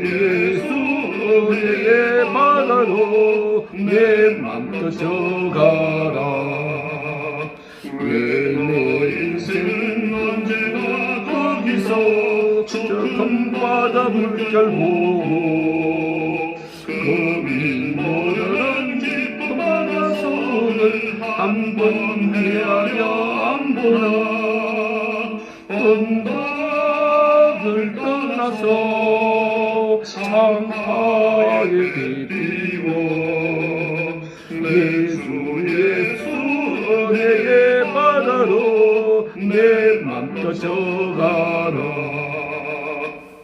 예수 은혜의 바다로 내 맘 떠져가라. 내 인생은 언제나 거기서 저 검바다 물결 보고 거기 모르는 깊은 바닷속을 한번 헤아려 안 보나. 언덕을 떠나서 창파에 비비고 예수 은혜의 바다로 내 맘 떠져가라.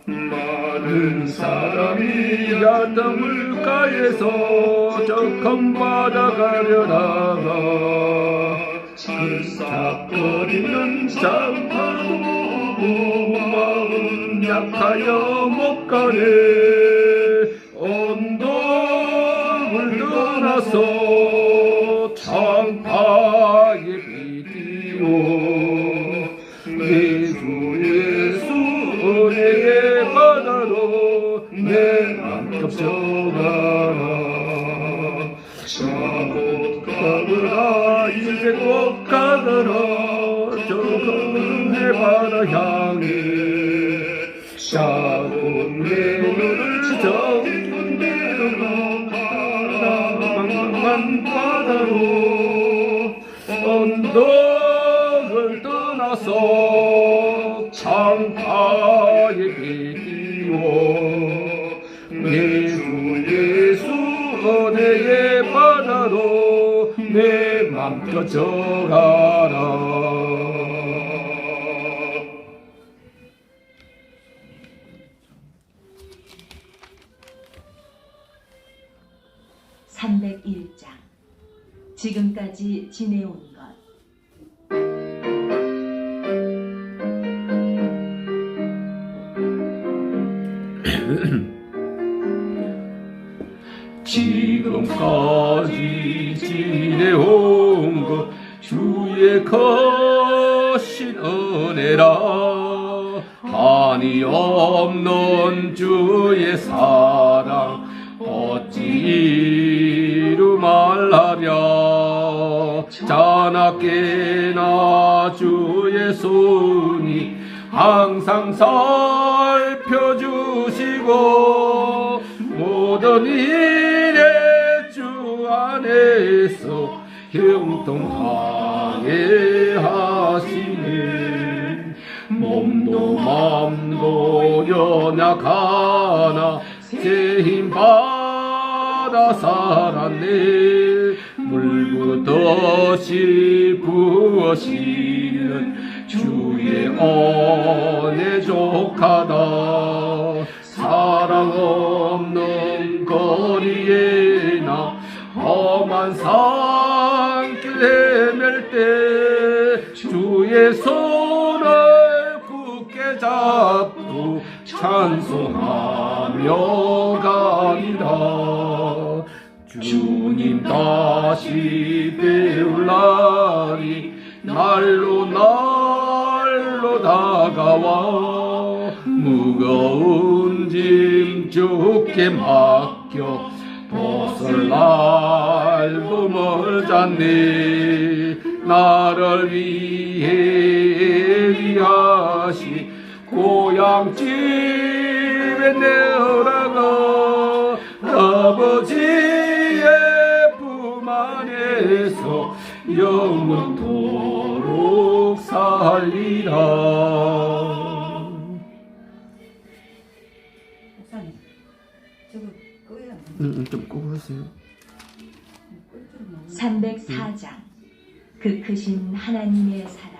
많은 사람이 야당 물가에서 저 검바다 가려다가 질삭거리는 장파도 마음 약하여 못 가네. 언덕을 떠나서 창파에 비디오 예수 은혜의 바다로 내 맘 겹쳐가라. 곧 가거라 이제 곧 가거라 저 은혜 바다 향해. 샤곤 내 눈을 정대로 망망한 바다로 언덕을 떠나서 창파에 비디오 예수 은혜의 바다로 내 맘 떠져가라. 301장 지금까지 지내온 것. 지금까지 지내온 것 주의 거신 은혜라. 한이 없는 주의 사랑 어찌 이루 말하랴. 자나깨나 주의 손이 항상 살펴주시고 모든 일에 주 안에서 형통하게 하시네. 몸도 맘도 연약하나 새 힘 받아 살았네. 물붓듯이 부어지는 주의 은혜 족하다. 사랑 없는 거리에나 험한 산길 헤맬 때 주의 손을 굳게 잡고 찬송하며 가리라. 주님 다시 배울 날이 날로 다가와. 무거운 짐 주께 맡겨 벗을 날도 멀잖네. 나를 위해 위하시 고향집에 내어라가 아버지의 품 안에서 영원토록 살리라. 좀 끄고 하세요. 304장 그 크신 하나님의 사랑.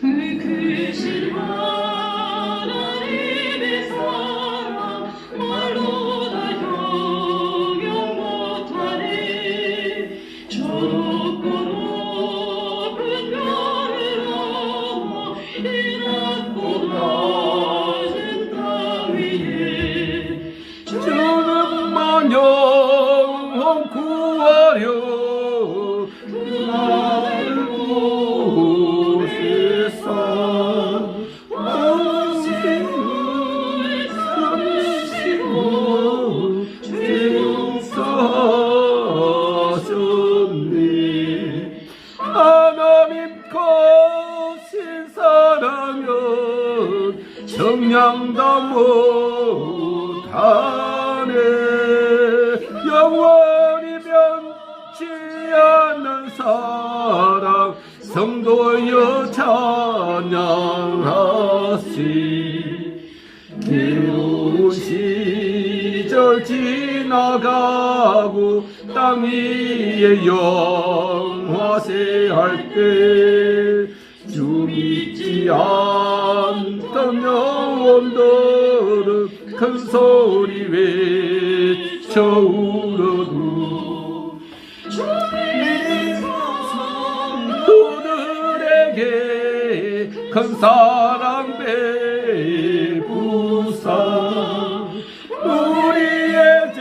그 크신 하나님의 사랑 말로 다 형용 못하네. 좁고 높은 별을 넘어 이 낮고 낮은 땅 위에 구하려 나를 보시사 삼시고 용서하셨네. 하나님 거신 사랑은 정량다 못하네. 영원히 변치 않는 사랑 성도여 찬양하시. 괴로운 시절 지나가고 땅 위에 영화세 할 때 주 믿지 않던 영혼들은 큰 소리 외쳐 울어도 그들에게 큰 사랑 베푸사 우리의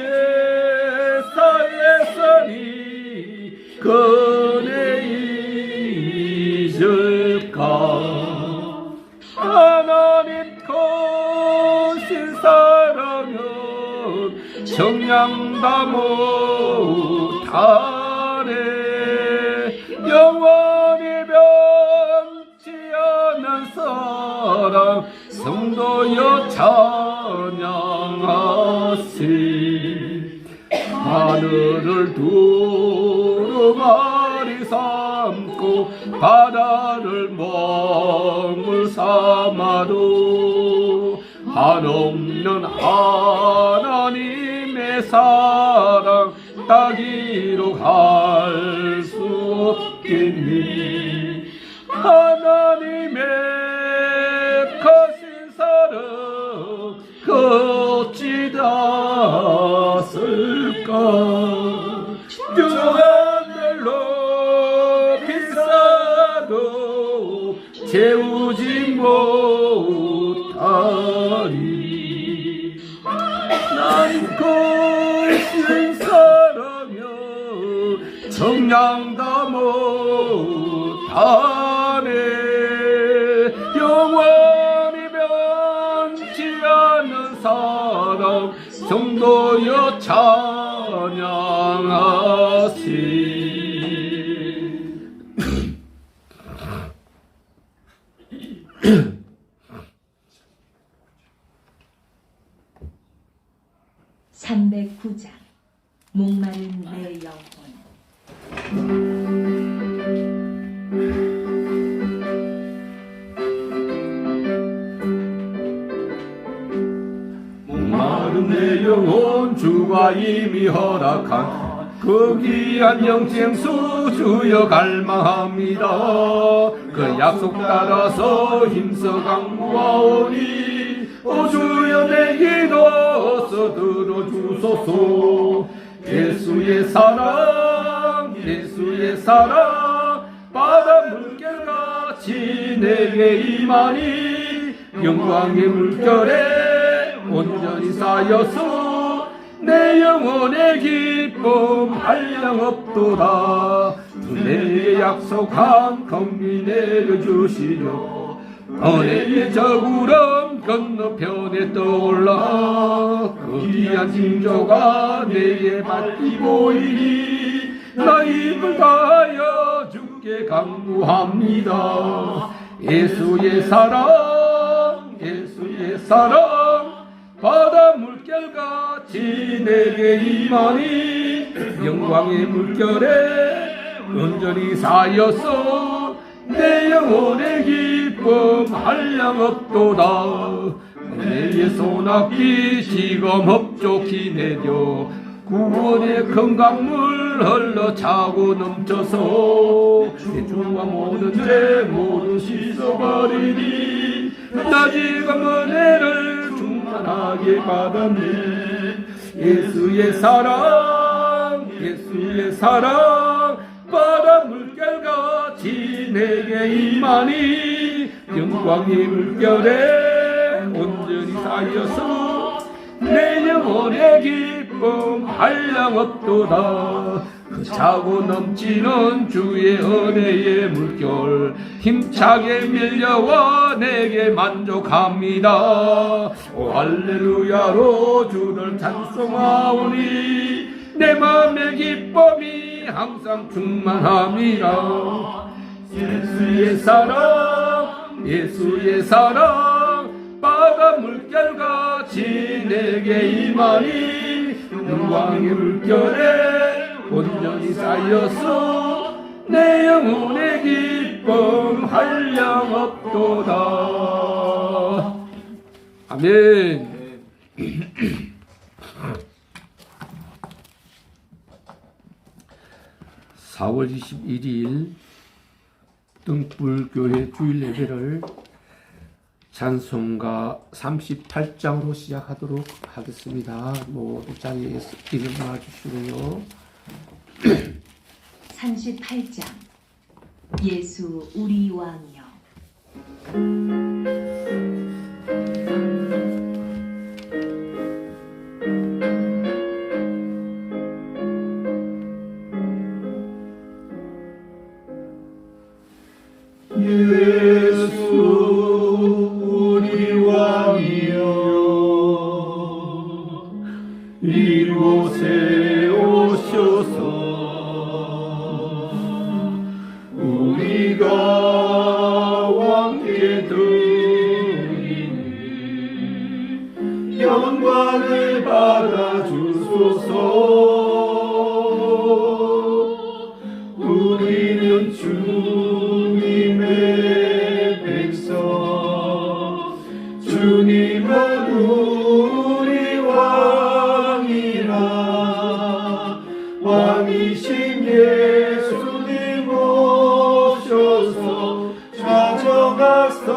제사에서니 그네 잊을까. 하나님 거신 사랑은 정량다 못하네. 영원히 변치 않는 사랑 성도여 찬양하시. 하늘을 두루마리 삼고 바다를 먹물 삼아도 한없는 하나님의 사랑 따기로 갈 수 없겠니. 하나님의 거신 사랑 어찌 닿았을까. 주 하늘로 비싸도 채우지 못하리. 난 거신 사랑여 정량다 못하네. 영원히 변치 않는 사랑 성도여 찬양하시. (309장) 목마른 내 영혼. 목마른 내 영혼 주가 이미 허락한 그 귀한 영생수 주여 갈망합니다. 그 약속 따라서 힘써 강구하오니 오 주여 내 기도 들어주소서. 예수의 사랑 예수의 사랑 바다 물결같이 내게 임하니 영광의 물결에 온전히 쌓여서 내 영혼의 기쁨 한량없도다. 내게 약속한 긍휼 내려주시려 은혜의 저구름 건너편에 떠올라 그 귀한 징조가 내게 밝히 보이니 나 입을 다하여 주께 간구합니다. 예수의 사랑 예수의 사랑 바다 물결같이 내게 임하니 영광의 물결에 온전히 쌓여서 내 영혼의 기쁨 한량없도다. 내의 소낙비 지금 흡족히 내려 구원의 큰 강물 흘러 차고 넘쳐서 내 중과 모든 죄 모두 씻어버리니 나 지금 은혜를 충만하게 받았네. 예수의 사랑 예수의 사랑 바다 물결같이 내게 임하니 영광의 물결에 온전히 쌓여서 내 영혼의 기쁨 기쁨 한량 없도다. 그 차고 넘치는 주의 은혜의 물결 힘차게 밀려와 내게 만족합니다. 오 할렐루야로 주를 찬송하오니 내 마음의 기쁨이 항상 충만합니다. 예수의 사랑 예수의 사랑 바다 물결같이 내게 임하니 영광의 물결에 온전히 쌓여서 내 영혼의 기쁨 한량 없도다. 아멘. 4월 21일 등불교회 주일 예배를 찬송가 38장으로 시작하도록 하겠습니다. 모두 자리에서 일어나 주시고요. 38장 예수 우리 왕이여. 예수 우리 왕이여 이곳에 오셔서 우리가 왕께 드리는 영광을 받아 주소서. 우리는 주님의 백성 주님은 우리 왕이라. 왕이신 예수님 오셔서 찾아가서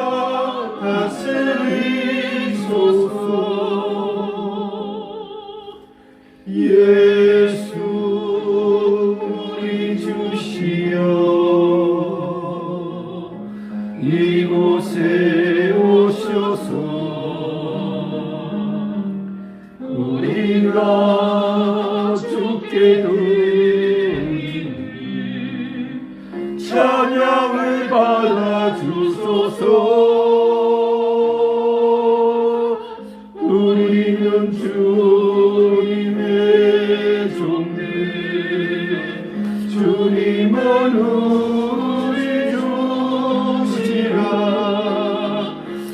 다스리소서. 예수 우리 주시여 이곳에 오셔서 우리가 주께 드리는 찬양을 받아 주소서. 우리는 주님의 종들 주님은 우리 주시라.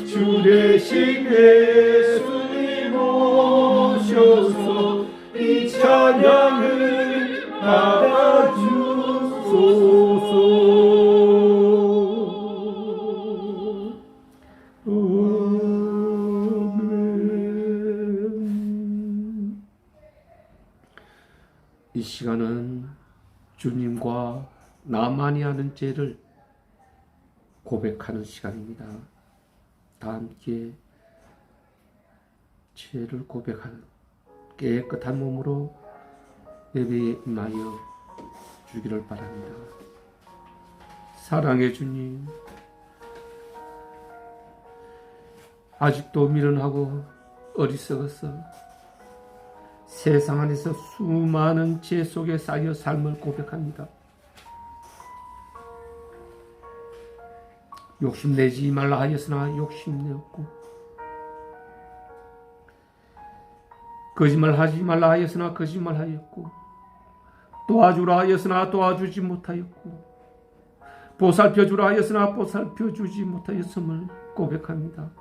주 대신 예수님 오셔서 이 찬양을 받아 주소서. 아멘. 이 시간은 주님과 나만이 하는 죄를 고백하는 시간입니다. 다 함께 죄를 고백하는 깨끗한 몸으로 예배에 임하여 주기를 바랍니다. 사랑의 주님, 아직도 미련하고 어리석어서 세상 안에서 수많은 죄 속에 쌓여 삶을 고백합니다. 욕심내지 말라 하였으나 욕심내었고, 거짓말하지 말라 하였으나 거짓말하였고, 도와주라 하였으나 도와주지 못하였고, 보살펴주라 하였으나 보살펴주지 못하였음을 고백합니다.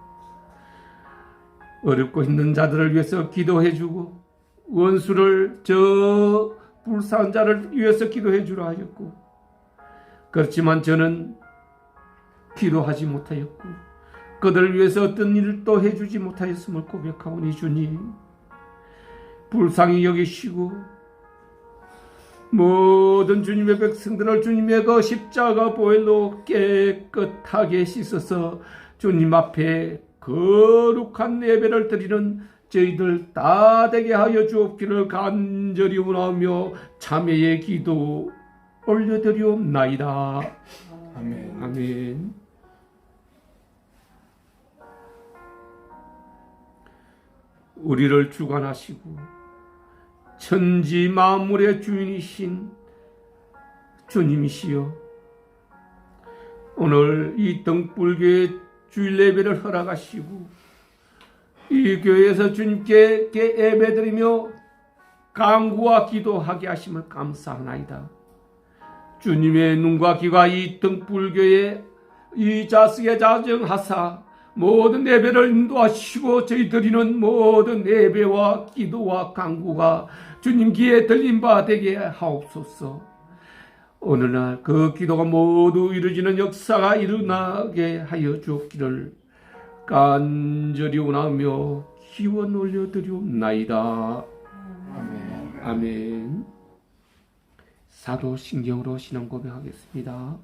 어렵고 힘든 자들을 위해서 기도해주고, 원수를 저 불쌍한 자를 위해서 기도해주라 하였고, 그렇지만 저는 기도하지 못하였고 그들을 위해서 어떤 일도 해주지 못하였음을 고백하오니 주님, 불쌍히 여기시고 모든 주님의 백성들을 주님의 그 십자가 보혈로 깨끗하게 씻어서 주님 앞에 거룩한 예배를 드리는 저희들 다 되게 하여 주옵기를 간절히 원하며 참회의 기도 올려드리옵나이다. 아멘. 아멘. 우리를 주관하시고 천지 만물의 주인이신 주님이시여, 오늘 이 등불교회 주일 예배를 허락하시고 이 교회에서 주님께 예배드리며 간구와 기도하게 하심을 감사하나이다. 주님의 눈과 귀가 이 등불교회 이 자석에 자정하사 모든 예배를 인도하시고 저희 드리는 모든 예배와 기도와 간구가 주님 귀에 들린 바 되게 하옵소서. 오늘날 그 기도가 모두 이루어지는 역사가 일어나게 하여 주옵기를 간절히 원하며 기원 올려드리옵나이다. 아멘. 아멘. 사도신경으로 신앙 고백하겠습니다.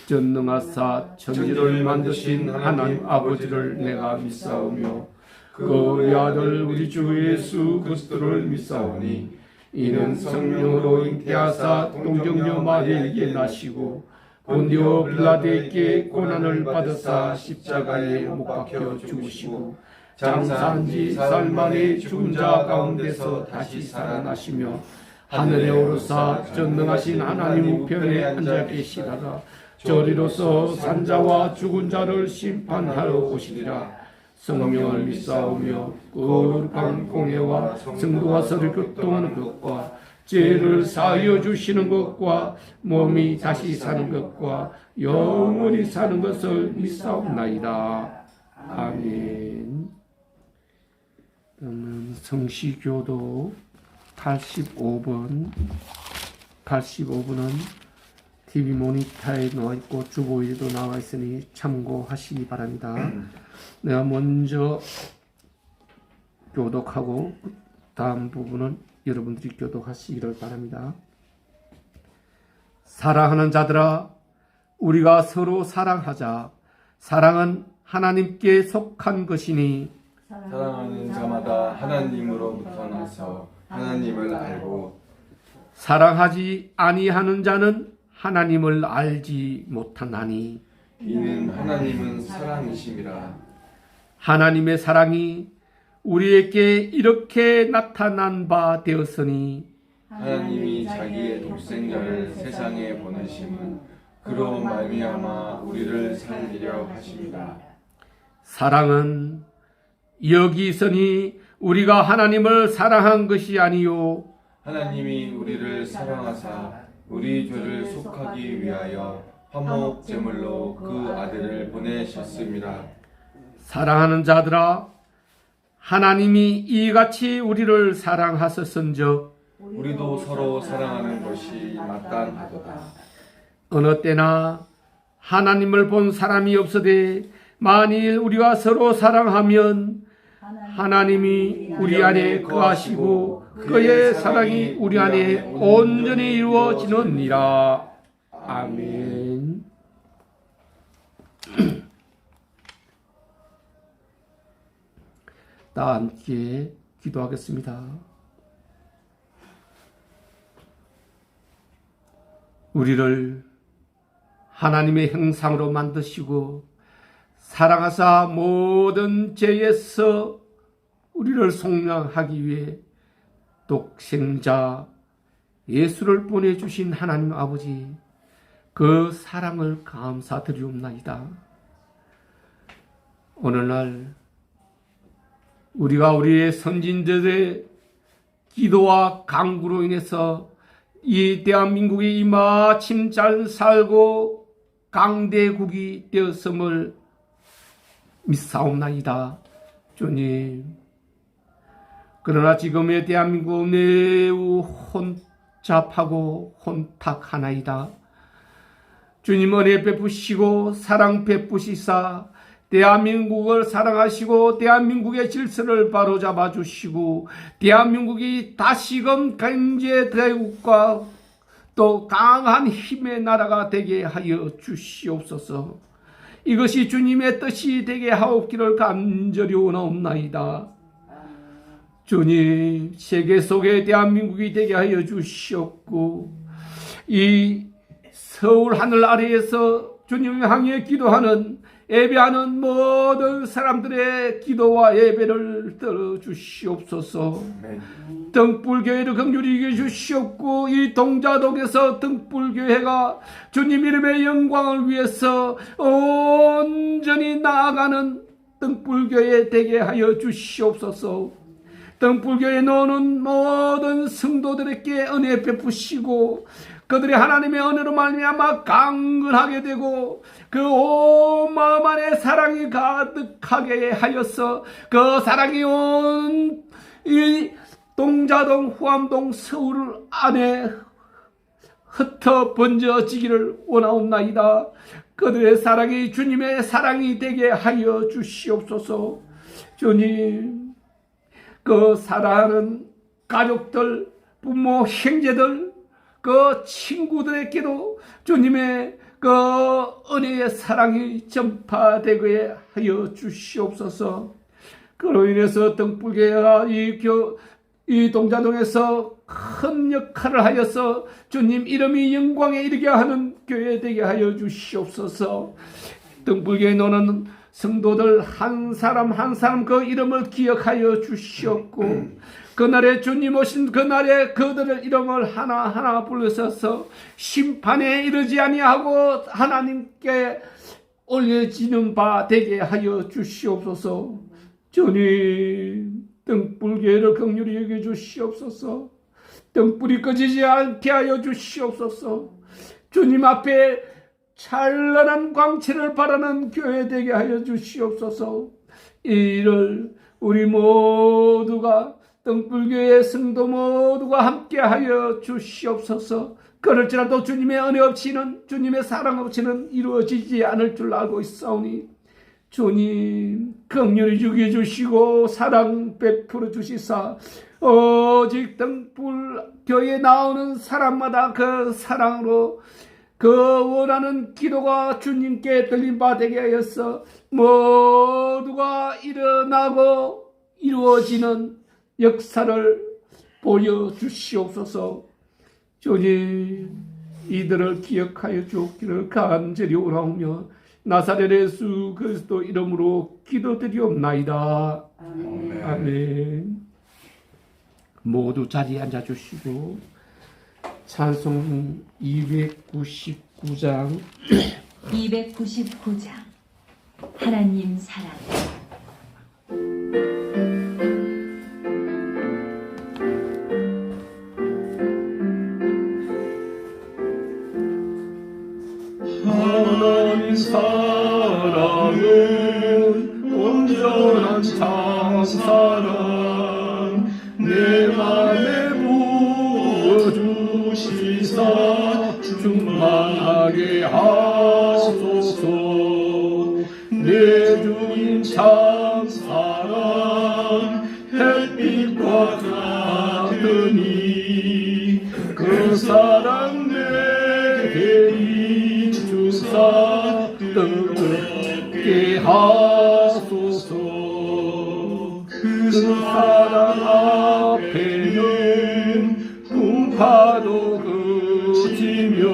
전능하사 천지를 만드신 하나님 아버지를 내가 믿사오며 그 우리 아들 우리 주 예수 그리스도를 믿사오니 이는 성령으로 잉태하사 동정녀 마리아에게 나시고 본디오 빌라도에게 고난을 받으사 십자가에 못 박혀 죽으시고 장사한 지 사흘 만에 죽은 자 가운데서 다시 살아나시며 하늘에 오르사 전능하신 하나님 우편에 앉아 계시다가 저리로서 산자와 죽은 자를 심판하러 오시리라. 성령을 믿사오며 거룩한 공예와 성도와 서로 교통하는 것과 죄를 사하여 주시는 것과 몸이 다시 사는 것과 영원히 사는 것을 믿사옵나이다. 아멘. 그러면 성시교도 85번은 TV 모니터에 나와 있고 주보에도 나와 있으니 참고하시기 바랍니다. 내가 먼저 교독하고 다음 부분은 여러분들이 교독하시기를 바랍니다. 사랑하는 자들아, 우리가 서로 사랑하자. 사랑은 하나님께 속한 것이니 사랑하는 자마다 하나님으로부터 나서 하나님을 알고 사랑하지 아니하는 자는 하나님을 알지 못하나니 이는 하나님은 사랑이심이라. 하나님의 사랑이 우리에게 이렇게 나타난 바 되었으니 하나님이 자기의 독생자를 세상에 보내심은 그로 말미암아 우리를 살리려 하십니다. 사랑은 여기 있으니 우리가 하나님을 사랑한 것이 아니요 하나님이 우리를 사랑하사 우리 죄를 속하기 위하여 화목 제물로 그 아들을 보내셨습니다. 사랑하는 자들아, 하나님이 이같이 우리를 사랑하셨은즉 우리도 서로 사랑하는 것이 마땅하도다. 어느 때나 하나님을 본 사람이 없으되 만일 우리가 서로 사랑하면 하나님이 우리 안에 거하시고 그의 사랑이 우리 안에 온전히 이루어지느니라. 아멘. 다 함께 기도하겠습니다. 우리를 하나님의 형상으로 만드시고 사랑하사 모든 죄에서 우리를 속량하기 위해 독생자 예수를 보내주신 하나님 아버지, 그 사랑을 감사드리옵나이다. 오늘날 우리가 우리의 선진들의 기도와 간구로 인해서 이 대한민국이 이마침 잘 살고 강대국이 되었음을 믿사옵나이다. 주님, 그러나 지금의 대한민국은 매우 혼잡하고 혼탁하나이다. 주님 은혜 베푸시고 사랑 베푸시사 대한민국을 사랑하시고 대한민국의 질서를 바로잡아 주시고 대한민국이 다시금 경제 대국과 또 강한 힘의 나라가 되게 하여 주시옵소서. 이것이 주님의 뜻이 되게 하옵기를 간절히 원하옵나이다. 주님, 세계 속에 대한민국이 되게 하여 주시옵고 이 서울 하늘 아래에서 주님 향해 기도하는 예배하는 모든 사람들의 기도와 예배를 들어주시옵소서. 등불교회를 긍휼히 여겨 주시옵고 이 동자동에서 등불교회가 주님 이름의 영광을 위해서 온전히 나아가는 등불교회 되게 하여 주시옵소서. 등불교회에 노는 모든 성도들에게 은혜 베푸시고 그들이 하나님의 은혜로 말미암아 강건하게 되고 그 온 마음 안에 사랑이 가득하게 하여서 그 사랑이 온 이 동자동, 후암동, 서울 안에 흩어 번져지기를 원하옵나이다. 그들의 사랑이 주님의 사랑이 되게 하여 주시옵소서. 주님, 그 사랑하는 가족들, 부모, 형제들, 그 친구들에게도 주님의 그 은혜의 사랑이 전파되게 하여 주시옵소서. 그로 인해서 등불교회가 이 동자동에서 큰 역할을 하여서 주님 이름이 영광에 이르게 하는 교회 되게 하여 주시옵소서. 등불교회에 노는 성도들 한 사람 한 사람 그 이름을 기억하여 주시옵고 그날에 주님 오신 그날에 그들의 이름을 하나하나 불러서서 심판에 이르지 아니하고 하나님께 올려지는 바 되게 하여 주시옵소서. 주님, 등불교회를 긍휼히 여겨 주시옵소서. 등불이 꺼지지 않게 하여 주시옵소서. 주님 앞에 찬란한 광채를 바라는 교회 되게 하여 주시옵소서. 이 일을 우리 모두가 등불교회 성도 모두가 함께 하여 주시옵소서. 그럴지라도 주님의 은혜 없이는 주님의 사랑 없이는 이루어지지 않을 줄 알고 있사오니 주님 긍휼히 여겨주시고 사랑 베풀어 주시사 오직 등불교회에 나오는 사람마다 그 사랑으로 그 원하는 기도가 주님께 들린 바 되게 하여서 모두가 일어나고 이루어지는 역사를 보여주시옵소서. 주님, 이들을 기억하여 주옵기를 간절히 원하오며 나사렛 예수 그리스도 이름으로 기도드리옵나이다. 아멘. 모두 자리에 앉아주시고 찬송 299장 299장 하나님 사랑. 하나님 사랑은 온전한 참사랑 내 맘에 부어주시사 충만하게 하소서. 내 주님 참사랑 햇빛과 같으니 그 사랑 내게 주사 뜨겁게 하소서. 그 사랑 앞에는 풍파도 그치며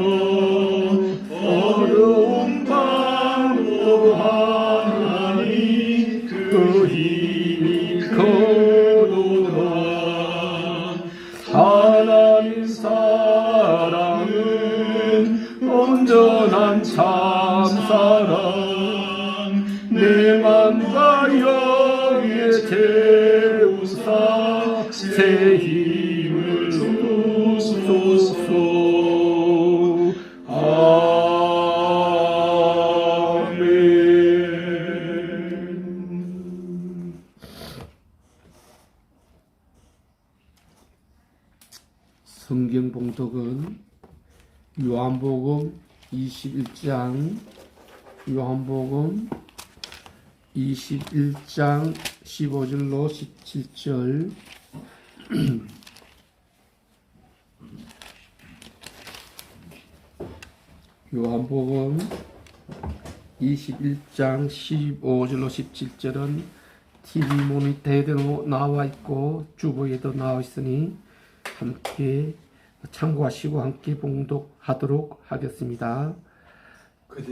어려운 밤도 하나니 그 힘이 거두나. 하나님 사랑은 온전한 참사랑 내 맘과 영에 채우사 새 힘을 주소서. 아멘. 성경 봉독은 요한복음 21장 15절로 17절 요한복음 21장 15절로 17절은 TV 모니터에도 나와 있고 주보에도 나와 있으니 함께 참고하시고 함께 봉독하도록 하겠습니다.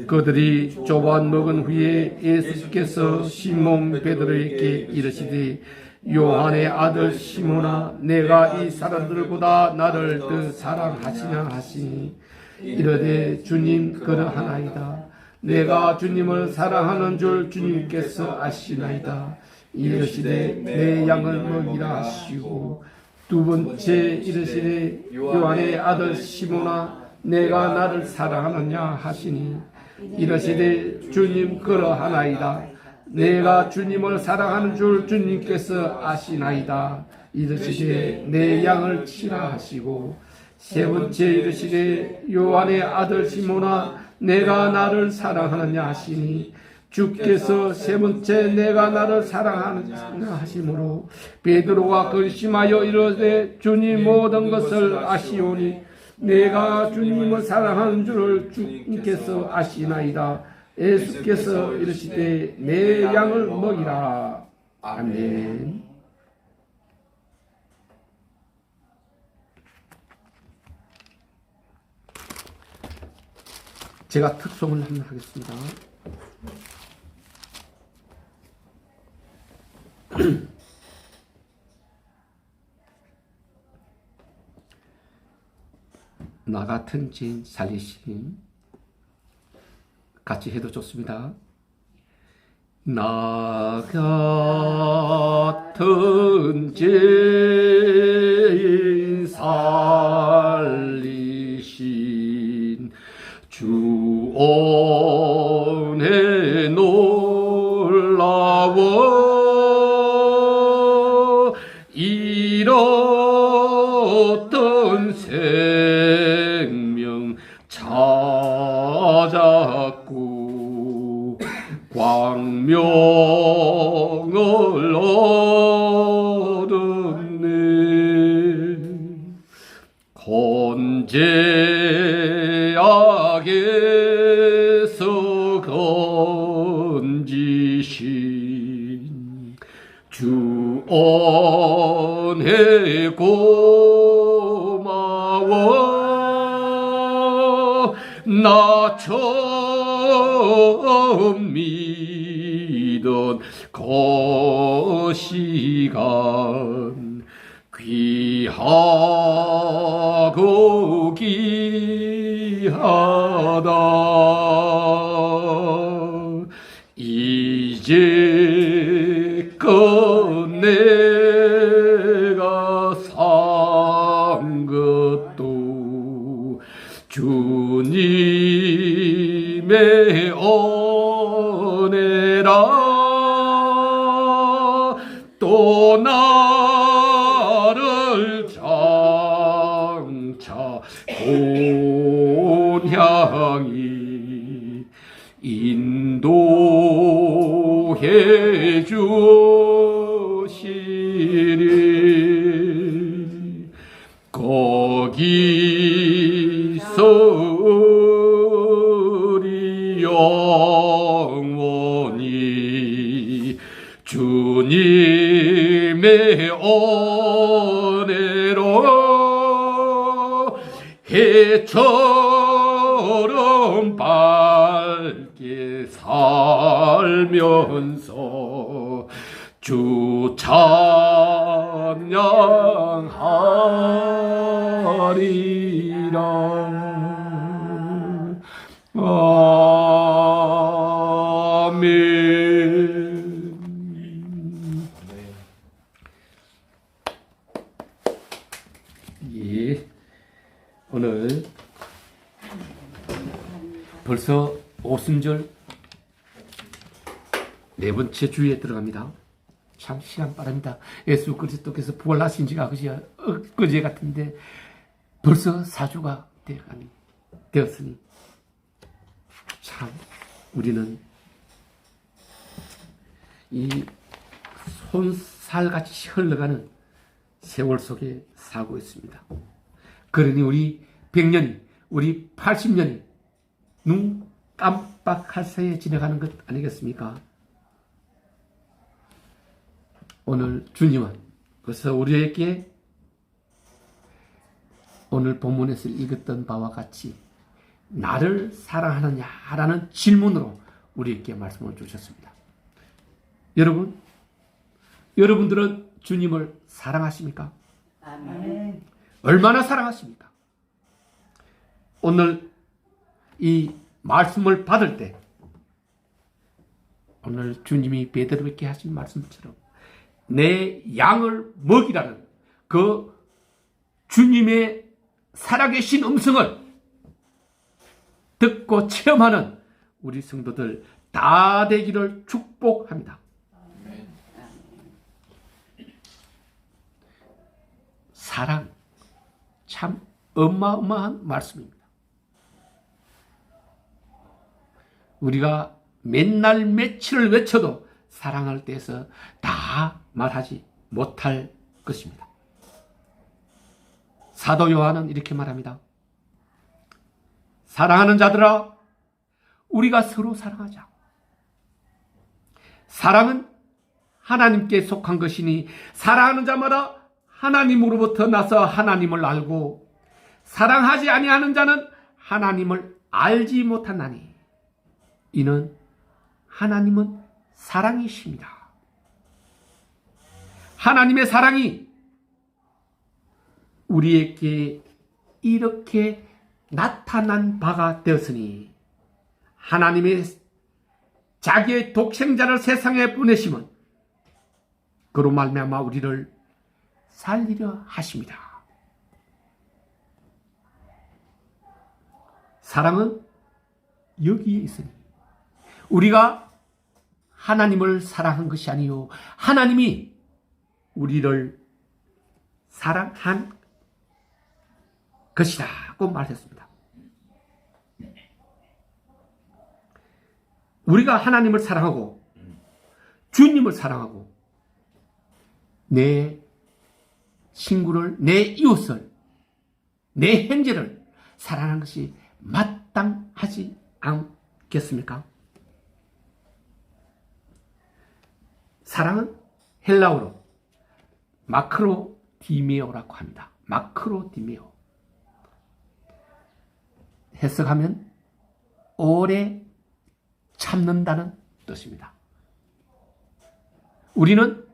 그들이 좁아 먹은 후에 예수께서 시몬 베드로에게 이르시되 요한의 아들 시몬아 내가 이 사람들보다 나를 더 사랑하시냐 하시니 이르되 주님 그러하나이다. 내가 주님을 사랑하는 줄 주님께서 아시나이다. 이르시되 내 양을 먹이라 하시고 두 번째 이르시되 요한의 아들 시몬아 내가 나를 사랑하느냐 하시니 이르시되 주님 그러하나이다. 내가 주님을 사랑하는 줄 주님께서 아시나이다. 이르시되 내 양을 치라 하시고 세 번째 이르시되 요한의 아들 시몬아 내가 나를 사랑하느냐 하시니 주께서 세 번째 내가 나를 사랑하느냐 하시므로 베드로가 근심하여 이르되 주님 모든 것을 아시오니 내가 주님을 사랑하는 줄을 주님께서 아시나이다. 예수께서 이르시되 내 양을 먹이라. 아멘. 제가 특송을 한번 하겠습니다. 나 같은 죄인 살리심 같이 해도 좋습니다. 나 같은 죄인 살리신 주 은혜 놀라워 잃었던 생명 찾았고 광명을 얻었네. 건재악에서 건지신 주 은혜 고마워. 나 처음 믿은 거시간 귀하고 귀하다. 이제껏 내가 산 것도 주님의 은혜라. 또 나를 장차 본향이 인도해 주시리. 거기서 우리 영원히 주님의 은혜로 해처럼 밝게 살면서 주 찬양하리라. 아멘. 예, 오늘 벌써 오순절 네 번째 주에 들어갑니다. 참 시간 빠릅니다. 예수 그리스도께서 부활하신 지가 그제 같은데 벌써 4주가 되었으니 참 우리는 이 손살같이 흘러가는 세월 속에 살고 있습니다. 그러니 우리 100년이 우리 80년이 눈 깜빡할 새에 지나가는 것 아니겠습니까? 오늘 주님은 그래서 우리에게 오늘 본문에서 읽었던 바와 같이 나를 사랑하느냐라는 질문으로 우리에게 말씀을 주셨습니다. 여러분들은 주님을 사랑하십니까? 아멘. 얼마나 사랑하십니까? 오늘 이 말씀을 받을 때 오늘 주님이 베드로에게 하신 말씀처럼 내 양을 먹이라는 그 주님의 살아계신 음성을 듣고 체험하는 우리 성도들 다 되기를 축복합니다. 사랑, 참 어마어마한 말씀입니다. 우리가 맨날 며칠을 외쳐도 사랑할 때에서 다 말하지 못할 것입니다. 사도 요한은 이렇게 말합니다. 사랑하는 자들아, 우리가 서로 사랑하자. 사랑은 하나님께 속한 것이니 사랑하는 자마다 하나님으로부터 나서 하나님을 알고 사랑하지 아니하는 자는 하나님을 알지 못하나니 이는 하나님은 사랑이십니다. 하나님의 사랑이 우리에게 이렇게 나타난 바가 되었으니 하나님의 자기의 독생자를 세상에 보내심은 그로 말미암아 우리를 살리려 하십니다. 사랑은 여기에 있으니 우리가 하나님을 사랑한 것이 아니요 하나님이 우리를 사랑한 것이라고 말했습니다. 우리가 하나님을 사랑하고 주님을 사랑하고 내 친구를, 내 이웃을, 내 형제를 사랑하는 것이 마땅하지 않겠습니까? 사랑은 헬라어로 마크로디메오라고 합니다. 마크로디메오. 해석하면 오래 참는다는 뜻입니다. 우리는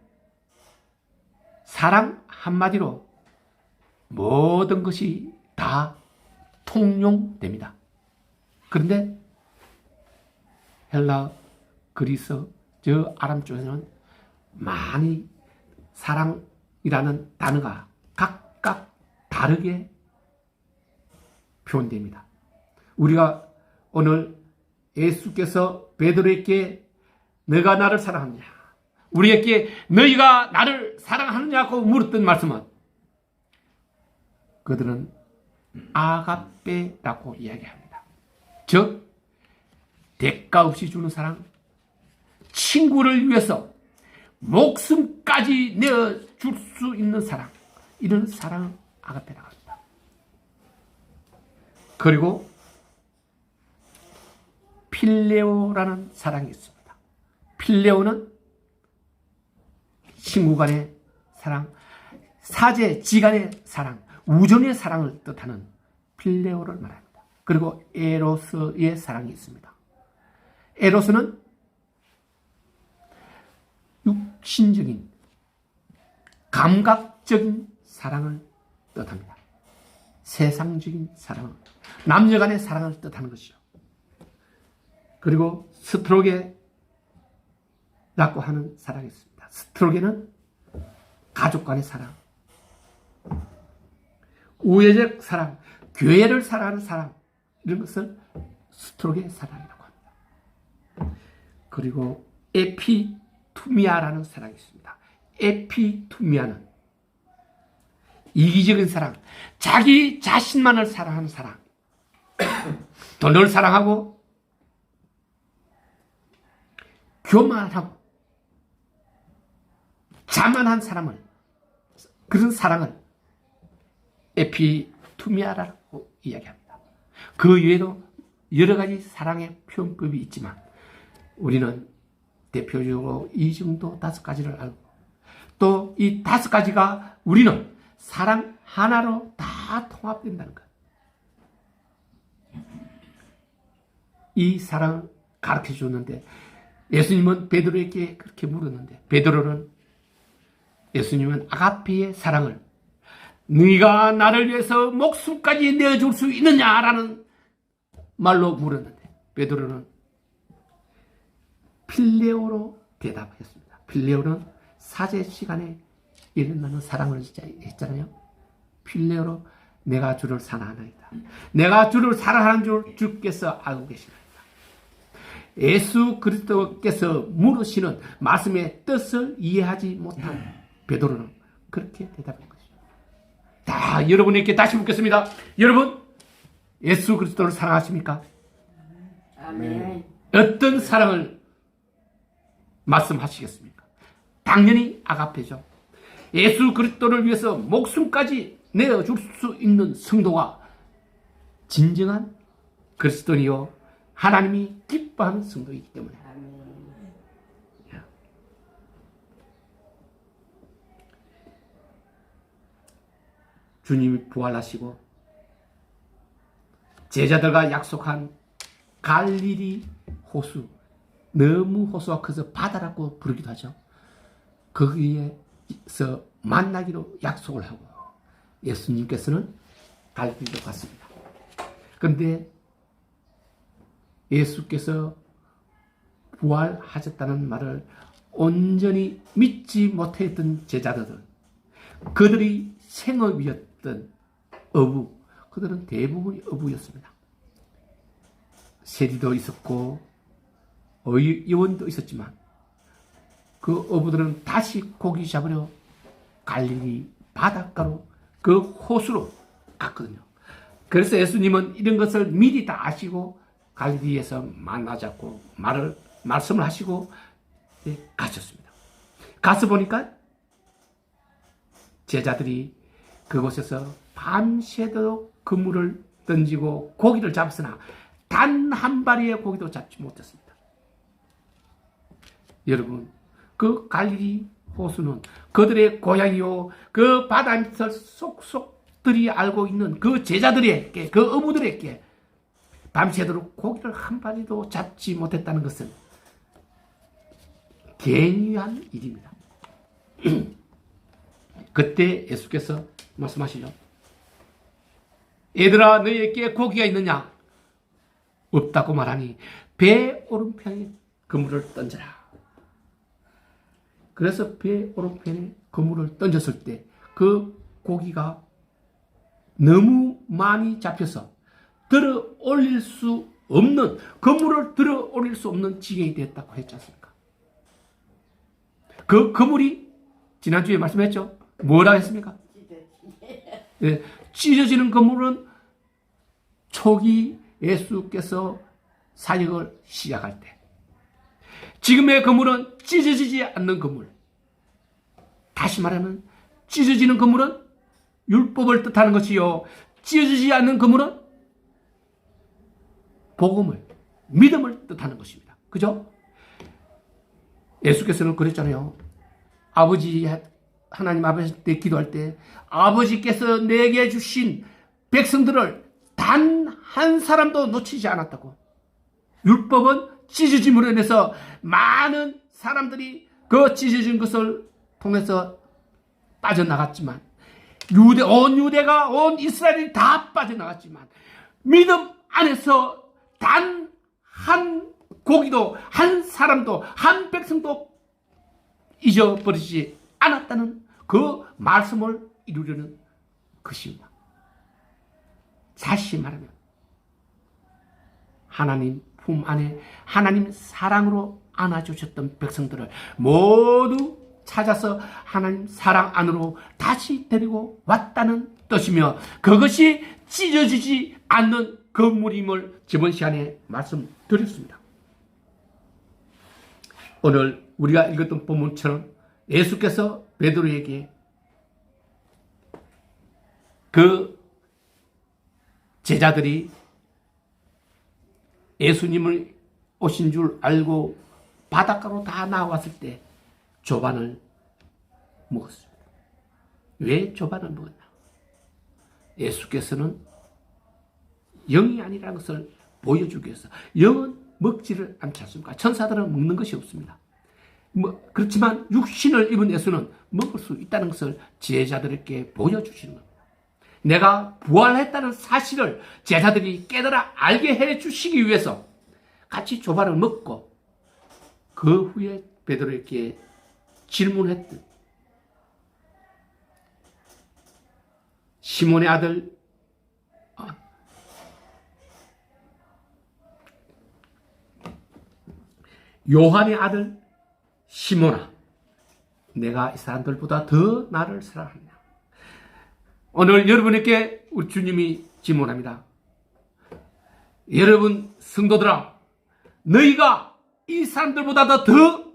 사랑 한마디로 모든 것이 다 통용됩니다. 그런데 헬라, 그리스, 저 아람 쪽에서는 많이 사랑이라는 단어가 각각 다르게 표현됩니다. 우리가 오늘 예수께서 베드로에게 너가 나를 사랑하느냐, 우리에게 너희가 나를 사랑하느냐고 물었던 말씀은 그들은 아가페라고 이야기합니다. 즉 대가 없이 주는 사랑, 친구를 위해서 목숨까지 내어줄 수 있는 사랑, 이런 사랑을 아가페라고 합니다. 그리고 필레오라는 사랑이 있습니다. 필레오는 친구 간의 사랑, 사제, 지간의 사랑, 우정의 사랑을 뜻하는 필레오를 말합니다. 그리고 에로스의 사랑이 있습니다. 에로스는 육신적인, 감각적인 사랑을 뜻합니다. 세상적인 사랑, 남녀 간의 사랑을 뜻하는 것이죠. 그리고 스트로게라고 하는 사랑이 있습니다. 스트로게는 가족 간의 사랑, 우애적 사랑, 교회를 사랑하는 사랑, 이런 것을 스트로게 사랑이라고 합니다. 그리고 에피투미아라는 사랑이 있습니다. 에피투미아는 이기적인 사랑, 자기 자신만을 사랑하는 사랑, 돈을 사랑하고 교만하고 자만한 사람을, 그런 사랑을 에피투미아라고 이야기합니다. 그 외에도 여러 가지 사랑의 표현법이 있지만 우리는 대표적으로 이 정도 5가지를 알고, 또 이 5가지가 우리는 사랑 하나로 다 통합된다는 것. 이 사랑을 가르쳐 줬는데 예수님은 베드로에게 그렇게 물었는데 베드로는 예수님은 아가페의 사랑을 네가 나를 위해서 목숨까지 내어줄 수 있느냐라는 말로 물었는데 베드로는 필레오로 대답했습니다. 필레오는 사제 시간에 일어나는 사랑을 했잖아요. 필레오로 내가 주를 사랑하나이다. 내가 주를 사랑하는 줄 주께서 알고 계시나이다. 예수 그리스도께서 물으시는 말씀의 뜻을 이해하지 못한 베드로는 그렇게 대답한 것이죠. 다 여러분에게 다시 묻겠습니다. 여러분 예수 그리스도를 사랑하십니까? 아멘. 어떤 사랑을 말씀하시겠습니까? 당연히 아가페죠. 예수 그리스도를 위해서 목숨까지 내어줄 수 있는 성도가 진정한 그리스도니요 하나님이 기뻐하는 성도이기 때문에 주님이 부활하시고 제자들과 약속한 갈릴리 호수, 너무 호수가 커서 바다라고 부르기도 하죠. 거기에서 만나기로 약속을 하고 예수님께서는 갈릴리로 갔습니다. 그런데 예수께서 부활하셨다는 말을 온전히 믿지 못했던 제자들, 그들이 생업이었던 어부, 그들은 대부분이 어부였습니다. 세리도 있었고 의원도 있었지만 그 어부들은 다시 고기 잡으려 갈릴리 바닷가로 그 호수로 갔거든요. 그래서 예수님은 이런 것을 미리 다 아시고 갈릴리에서 만나자고 말씀을 하시고 가셨습니다. 가서 보니까 제자들이 그곳에서 밤새도록 그물을 던지고 고기를 잡았으나 단 한 마리의 고기도 잡지 못했습니다. 여러분, 그 갈릴리 호수는 그들의 고향이요, 그 바다 밑을 속속들이 알고 있는 그 제자들에게, 그 어부들에게 밤새도록 고기를 한 마리도 잡지 못했다는 것은 개인한 일입니다. 그때 예수께서 말씀하시죠. 얘들아, 너희에게 고기가 있느냐? 없다고 말하니 배 오른편에 그물을 던져라. 그래서 배 오른편에 그물을 던졌을 때 그 고기가 너무 많이 잡혀서 들어 올릴 수 없는, 그물을 들어 올릴 수 없는 지경이 됐다고 했지 않습니까? 그 그물이 지난주에 말씀했죠. 뭐라고 했습니까? 네, 찢어지는 그물은 초기 예수께서 사역을 시작할 때, 지금의 그물은 찢어지지 않는 그물. 다시 말하면 찢어지는 그물은 율법을 뜻하는 것이요, 찢어지지 않는 그물은 복음을, 믿음을 뜻하는 것입니다. 그죠? 예수께서는 그랬잖아요. 아버지, 하나님 아버지 때 기도할 때 아버지께서 내게 주신 백성들을 단 한 사람도 놓치지 않았다고. 율법은 찢어짐으로 인해서 많은 사람들이 그 찢어진 것을 통해서 빠져나갔지만, 온 유대가, 온 이스라엘이 다 빠져나갔지만, 믿음 안에서 단 한 고기도, 한 사람도, 한 백성도 잊어버리지 않았다는 그 말씀을 이루려는 것입니다. 다시 말하면 하나님 품 안에 하나님 사랑으로 안아주셨던 백성들을 모두 찾아서 하나님 사랑 안으로 다시 데리고 왔다는 뜻이며, 그것이 찢어지지 않는 그물임을 저번 시간에 말씀드렸습니다. 오늘 우리가 읽었던 본문처럼 예수께서 베드로에게 그 제자들이 예수님을 오신 줄 알고 바닷가로 다 나왔을 때 조반을 먹었습니다. 왜 조반을 먹었나? 예수께서는 영이 아니라는 것을 보여주기 위해서. 영은 먹지를 않지 않습니까? 천사들은 먹는 것이 없습니다. 그렇지만 육신을 입은 예수는 먹을 수 있다는 것을 제자들에게 보여주시는 겁니다. 내가 부활했다는 사실을 제자들이 깨달아 알게 해주시기 위해서 같이 조반을 먹고 그 후에 베드로에게 질문했던 시몬의 아들 요한의 아들 시몬아, 내가 이 사람들보다 더 나를 사랑하느냐? 오늘 여러분에게 우리 주님이 질문합니다. 여러분 성도들아, 너희가 이 사람들보다도 더,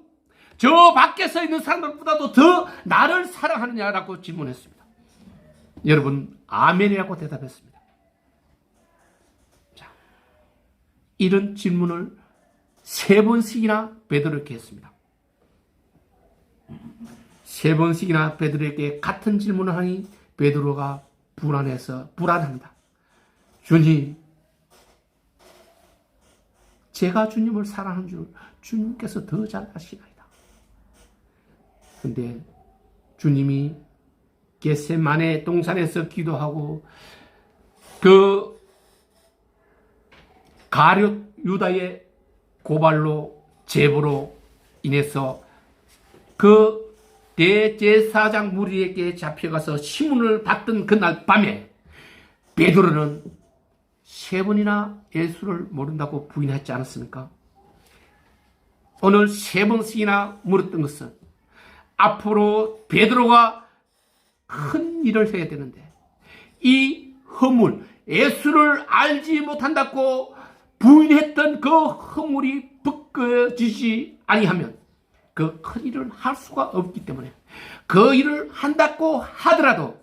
저 밖에서 있는 사람들보다도 더 나를 사랑하느냐라고 질문했습니다. 여러분 아멘이라고 대답했습니다. 자, 이런 질문을 3번씩이나 베드로에게 했습니다. 3번씩이나 베드로에게 같은 질문을 하니 베드로가 불안합니다. 주님, 제가 주님을 사랑하는 줄 주님께서 더 잘 아시나이다. 근데 주님이 겟세마네 동산에서 기도하고 그 가룟 유다의 고발로 제보로 인해서 그 대제사장 무리에게 잡혀가서 시문을 받던 그날 밤에 베드로는 3번이나 예수를 모른다고 부인했지 않았습니까? 오늘 3번씩이나 물었던 것은 앞으로 베드로가 큰 일을 해야 되는데 이 허물, 예수를 알지 못한다고 부인했던 그 허물이 벗겨지지 아니하면 그 큰 일을 할 수가 없기 때문에 그 일을 한다고 하더라도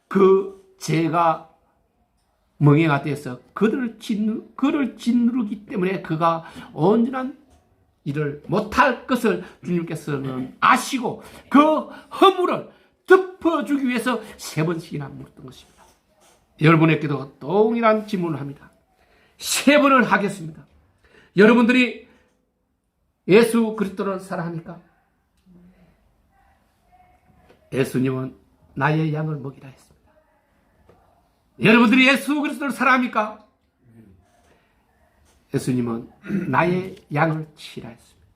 그 죄가 멍에가 돼서 그를 짓누르기 때문에 그가 온전한 일을 못할 것을 주님께서는 아시고 그 허물을 덮어주기 위해서 3번씩이나 물었던 것입니다. 여러분에게도 동일한 질문을 합니다. 3번을 하겠습니다. 여러분들이 예수 그리스도를 사랑합니까? 예수님은 나의 양을 먹이라 했습니다. 여러분들이 예수 그리스도를 사랑합니까? 예수님은 나의 양을 치라 했습니다.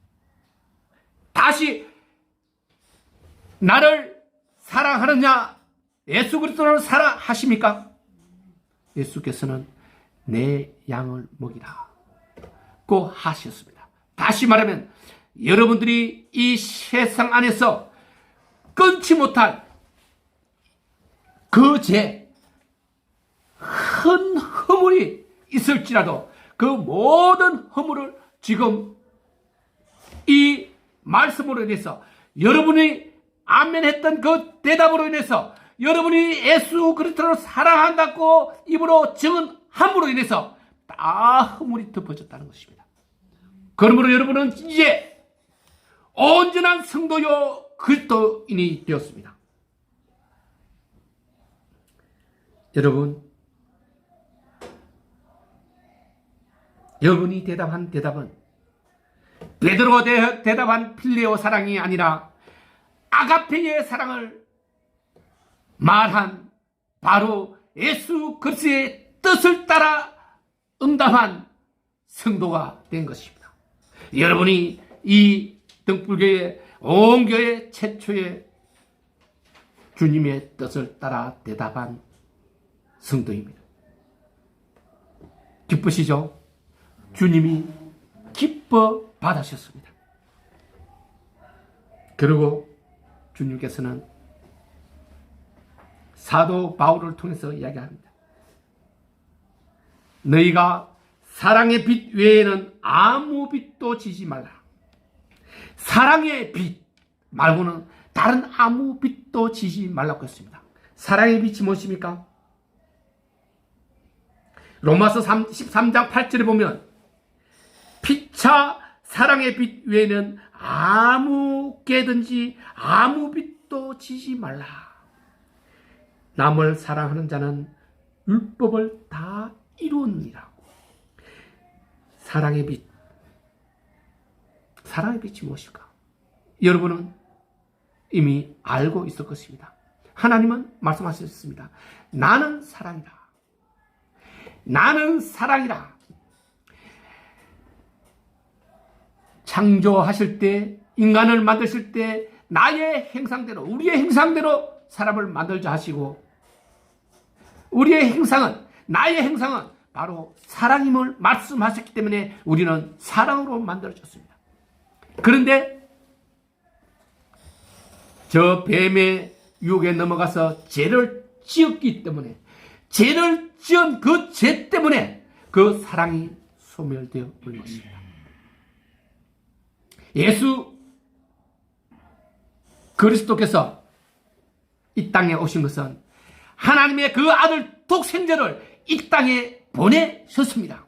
다시 나를 사랑하느냐? 예수 그리스도를 사랑하십니까? 예수께서는 내 양을 먹이라고 하셨습니다. 다시 말하면 여러분들이 이 세상 안에서 끊지 못할 그 죄, 큰 허물이 있을지라도 그 모든 허물을 지금 이 말씀으로 인해서 여러분이 아멘했던 그 대답으로 인해서 여러분이 예수 그리스도를 사랑한다고 입으로 증언함으로 인해서 다 허물이 덮어졌다는 것입니다. 그러므로 여러분은 이제 온전한 성도요 그리스도인이 되었습니다. 여러분, 여러분이 대답한 대답은 베드로가 대답한 필레오 사랑이 아니라 아가페의 사랑을 말한 바로 예수 그리스도의 뜻을 따라 응답한 성도가 된 것입니다. 여러분이 이 등불교회 온 교회 최초의 주님의 뜻을 따라 대답한 성도입니다. 기쁘시죠? 주님이 기뻐 받으셨습니다. 그리고 주님께서는 사도 바울을 통해서 이야기합니다. 너희가 사랑의 빛 외에는 아무 빛도 지지 말라. 사랑의 빛 말고는 다른 아무 빛도 지지 말라고 했습니다. 사랑의 빛이 무엇입니까? 로마서 13장 8절에 보면 피차 사랑의 빛 외에는 아무 깨든지 아무 빛도 지지 말라. 남을 사랑하는 자는 율법을 다 이루느니라. 사랑의 빛. 사랑의 빛이 무엇일까? 여러분은 이미 알고 있을 것입니다. 하나님은 말씀하셨습니다. 나는 사랑이라. 나는 사랑이라. 창조하실 때, 인간을 만드실 때 나의 형상대로, 우리의 형상대로 사람을 만들자 하시고, 우리의 형상은, 나의 형상은 바로 사랑임을 말씀하셨기 때문에 우리는 사랑으로 만들어졌습니다. 그런데 저 뱀의 유혹에 넘어가서 죄를 지었기 때문에, 죄를 지은 그 죄 때문에 그 사랑이 소멸되어 버린 것입니다. 예수 그리스도께서 이 땅에 오신 것은 하나님의 그 아들 독생자를 이 땅에 보내셨습니다.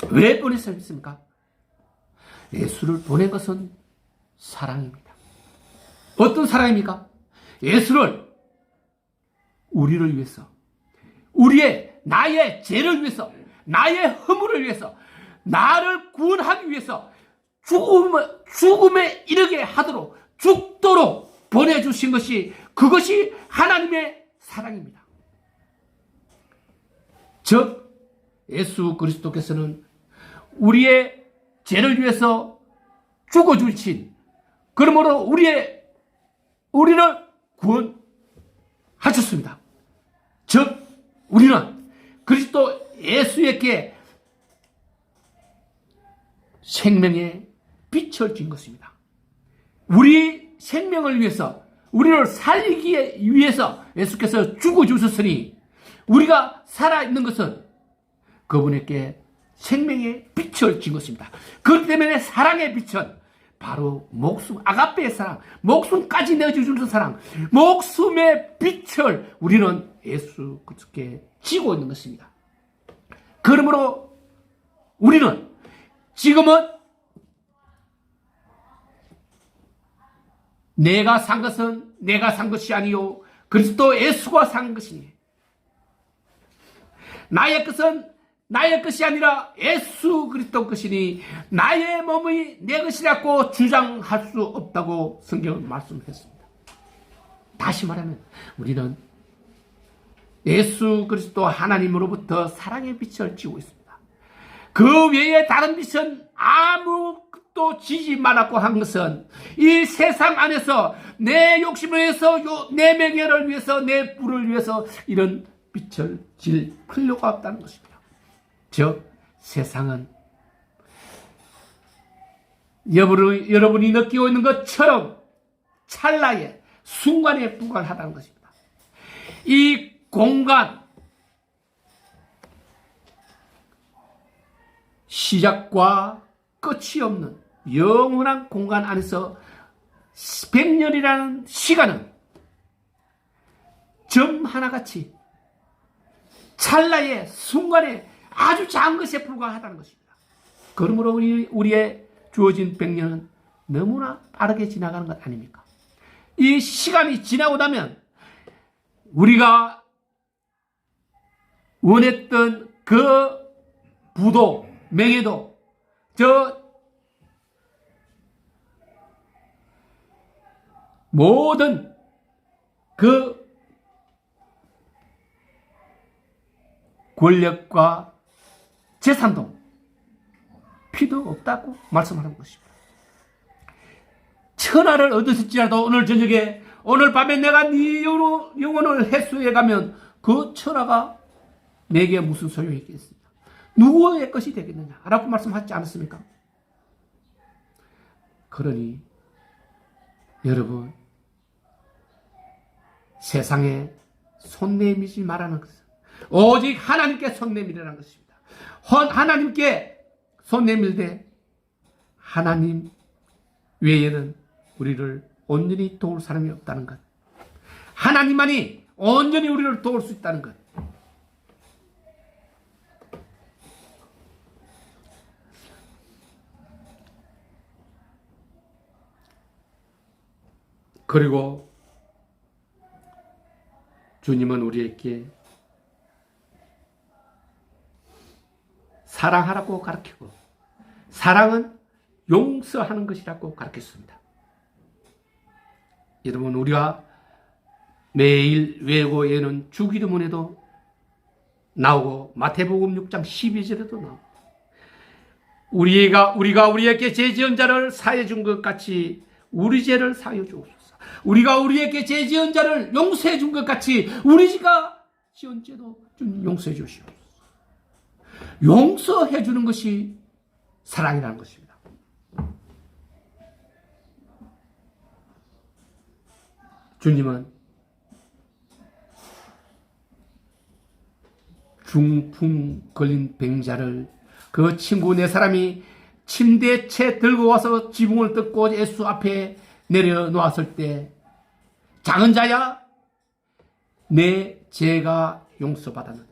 왜 보내셨습니까? 예수를 보낸 것은 사랑입니다. 어떤 사랑입니까? 예수를 우리를 위해서, 나의 죄를 위해서, 나의 허물을 위해서, 나를 구원하기 위해서 죽음에 이르게 하도록, 죽도록 보내주신 것이, 그것이 하나님의 사랑입니다. 즉 예수 그리스도께서는 우리의 죄를 위해서 죽어주신, 그러므로 우리를 구원하셨습니다. 즉 우리는 그리스도 예수에게 생명의 빛을 준 것입니다. 우리 생명을 위해서, 우리를 살리기 위해서 예수께서 죽어주셨으니 우리가 살아있는 것은 그분에게 생명의 빛을 준 것입니다. 그렇기 때문에 사랑의 빛은 바로 목숨, 아가페의 사랑, 목숨까지 내어주는 사랑, 목숨의 빛을 우리는 예수 그리스도께 지고 있는 것입니다. 그러므로 우리는 지금은 내가 산 것은 내가 산 것이 아니요 그리스도 예수가 산 것이니, 나의 것은 나의 것이 아니라 예수 그리스도 것이니 나의 몸이 내 것이라고 주장할 수 없다고 성경은 말씀했습니다. 다시 말하면 우리는 예수 그리스도 하나님으로부터 사랑의 빛을 지고 있습니다. 그 외에 다른 빛은 아무것도 지지 말라고 한 것은 이 세상 안에서 내 욕심을 위해서, 내 명예를 위해서, 내 부를 위해서 이런 빛을 질 필요가 없다는 것입니다. 즉 세상은 여러분이 느끼고 있는 것처럼 찰나에, 순간에 불과하다는 것입니다. 이 공간, 시작과 끝이 없는 영원한 공간 안에서 100년이라는 시간은 점 하나같이 찰나의 순간에 아주 작은 것에 불과하다는 것입니다. 그러므로 우리의 주어진 100년은 너무나 빠르게 지나가는 것 아닙니까? 이 시간이 지나고 나면 우리가 원했던 그 부도, 명예도, 모든 그 권력과 재산도 필요 없다고 말씀하는 것입니다. 천하를 얻으실지라도 오늘 저녁에, 오늘 밤에 내가 네 영혼을 해수해 가면 그 천하가 내게 무슨 소용이 있겠습니까? 누구의 것이 되겠느냐 라고 말씀하지 않았습니까? 그러니 여러분, 세상에 손 내밀지 말라는 것은 오직 하나님께 손 내밀으라는 것입니다. 하나님께 손 내밀되 하나님 외에는 우리를 온전히 도울 사람이 없다는 것, 하나님만이 온전히 우리를 도울 수 있다는 것, 그리고 주님은 우리에게 사랑하라고 가르치고 사랑은 용서하는 것이라고 가르쳤습니다. 여러분, 우리가 매일 외우고 예는 주기도문에도 나오고 마태복음 6장 12절에도 나오고 우리가 우리에게 죄 지은 자를 사해 준 것 같이 우리 죄를 사해 주옵소서. 우리가 우리에게 죄 지은 자를 용서해 준 것 같이 우리가 지은 죄도 용서해 주시옵소서. 용서해 주는 것이 사랑이라는 것입니다. 주님은 중풍 걸린 병자를 그 친구 네 사람이 침대채 들고 와서 지붕을 뜯고 예수 앞에 내려놓았을 때 작은 자야 내 죄가 용서받았느니라.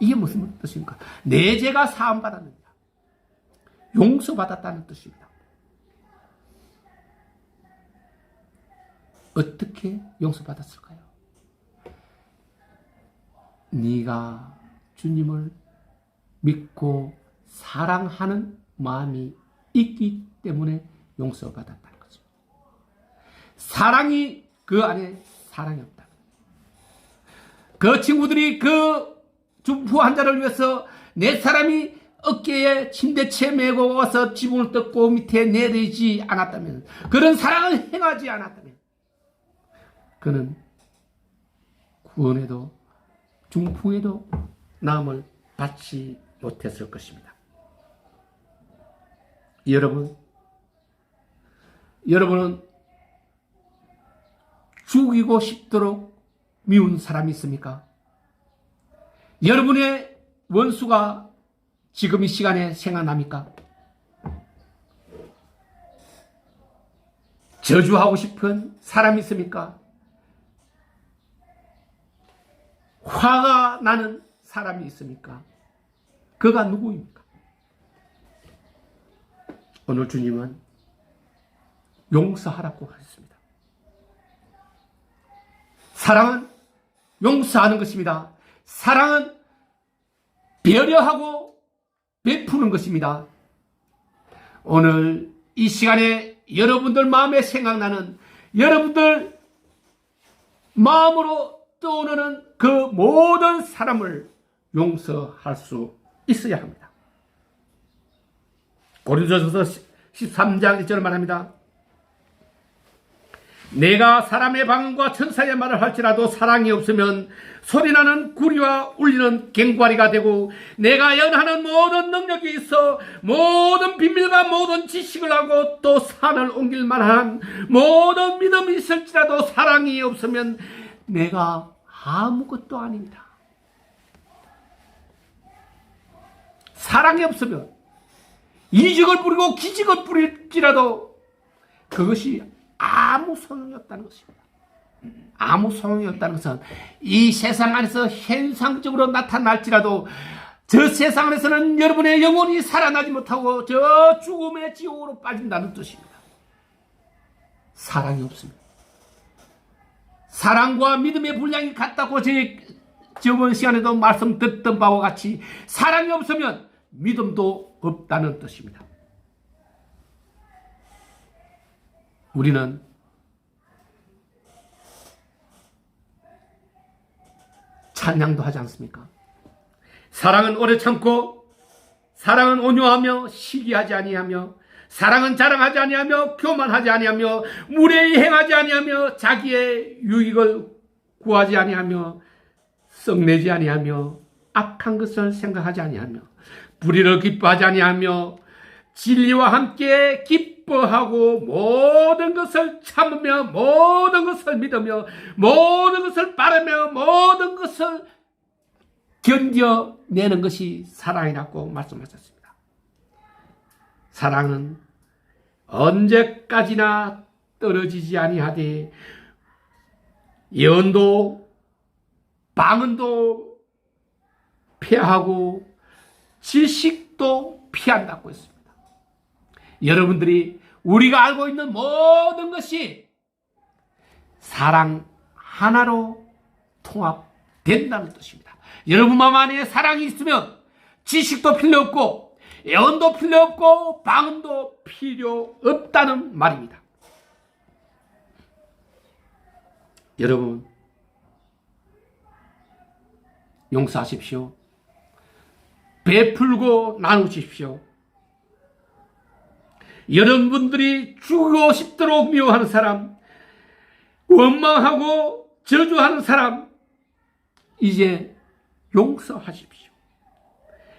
이게 무슨 뜻입니까? 내 죄가 사함받았느니라. 용서받았다는 뜻입니다. 어떻게 용서받았을까요? 네가 주님을 믿고 사랑하는 마음이 있기 때문에 용서받았다는 거죠. 사랑이 그 안에 사랑이 없다. 그 친구들이 그 중풍 환자를 위해서 네 사람이 어깨에 침대채 메고 와서 지붕을 뜯고 밑에 내리지 않았다면, 그런 사랑을 행하지 않았다면 그는 구원에도 중풍에도 남을 받지 못했을 것입니다. 여러분은 죽이고 싶도록 미운 사람이 있습니까? 여러분의 원수가 지금 이 시간에 생각납니까? 저주하고 싶은 사람이 있습니까? 화가 나는 사람이 있습니까? 그가 누구입니까? 오늘 주님은 용서하라고 하셨습니다. 사랑은 용서하는 것입니다. 사랑은 배려하고 베푸는 것입니다. 오늘 이 시간에 여러분들 마음에 생각나는, 여러분들 마음으로 떠오르는 그 모든 사람을 용서할 수 있어야 합니다. 고린도전서 13장 1절 말합니다. 내가 사람의 방언과 천사의 말을 할지라도 사랑이 없으면 소리나는 구리와 울리는 갱과리가 되고, 내가 연하는 모든 능력이 있어 모든 비밀과 모든 지식을 하고 또 산을 옮길 만한 모든 믿음이 있을지라도 사랑이 없으면 내가 아무것도 아닙니다. 사랑이 없으면 이직을 부리고 기직을 부릴지라도 그것이 아무 소용이 없다는 것입니다. 아무 소용이 없다는 것은 이 세상 안에서 현상적으로 나타날지라도 저 세상 안에서는 여러분의 영혼이 살아나지 못하고 저 죽음의 지옥으로 빠진다는 뜻입니다. 사랑이 없습니다. 사랑과 믿음의 분량이 같다고 저번 시간에도 말씀 듣던 바와 같이 사랑이 없으면 믿음도 없다는 뜻입니다. 우리는 찬양도 하지 않습니까? 사랑은 오래 참고, 사랑은 온유하며 시기하지 아니하며, 사랑은 자랑하지 아니하며 교만하지 아니하며 무례히 행하지 아니하며 자기의 유익을 구하지 아니하며 썩내지 아니하며 악한 것을 생각하지 아니하며 불의를 기뻐하지 아니하며 진리와 함께 기뻐하고 모든 것을 참으며 모든 것을 믿으며 모든 것을 바라며 모든 것을 견뎌내는 것이 사랑이라고 말씀하셨습니다. 사랑은 언제까지나 떨어지지 아니하되 예언도 방언도 피하고 지식도 피한다고 했습니다. 여러분들이 우리가 알고 있는 모든 것이 사랑 하나로 통합된다는 뜻입니다. 여러분 마음 안에 사랑이 있으면 지식도 필요 없고 예언도 필요 없고 방언도 필요 없다는 말입니다. 여러분, 용서하십시오. 베풀고 나누십시오. 여러분들이 죽고 싶도록 미워하는 사람, 원망하고 저주하는 사람, 이제 용서하십시오.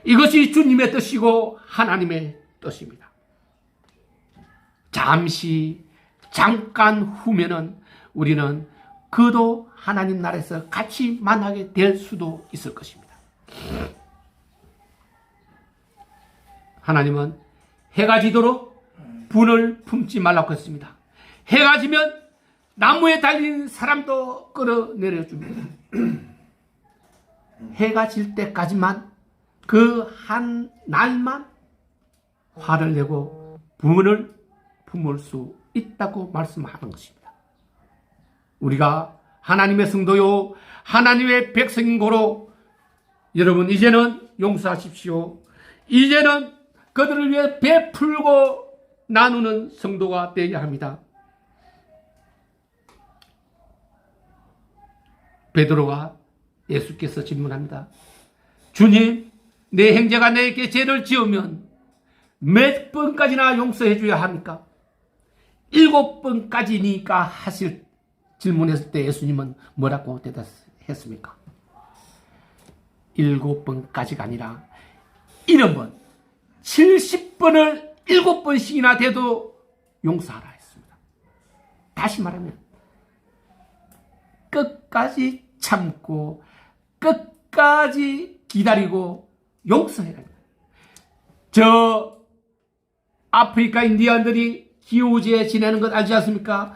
이것이 주님의 뜻이고 하나님의 뜻입니다. 잠깐 후면은 우리는 그도 하나님 나라에서 같이 만나게 될 수도 있을 것입니다. 하나님은 해가 지도록 분을 품지 말라고 했습니다. 해가 지면 나무에 달린 사람도 끌어내려 줍니다. 해가 질 때까지만 그 한 날만 화를 내고 분을 품을 수 있다고 말씀하는 것입니다. 우리가 하나님의 성도요 하나님의 백성인 고로 여러분 이제는 용서하십시오. 이제는 그들을 위해 베풀고 나누는 성도가 되어야 합니다. 베드로가 예수께서 질문합니다. 주님, 내 형제가 내게 죄를 지으면 몇 번까지나 용서해 줘야 합니까? 7번까지니까 하실 질문했을 때 예수님은 뭐라고 대답했습니까? 7번까지가 아니라 70번, 70번을 7번씩이나 돼도 용서하라 했습니다. 다시 말하면 끝까지 참고 끝까지 기다리고 용서해야 합니다. 저 아프리카 인디언들이 기후제에 지내는 것 알지 않습니까?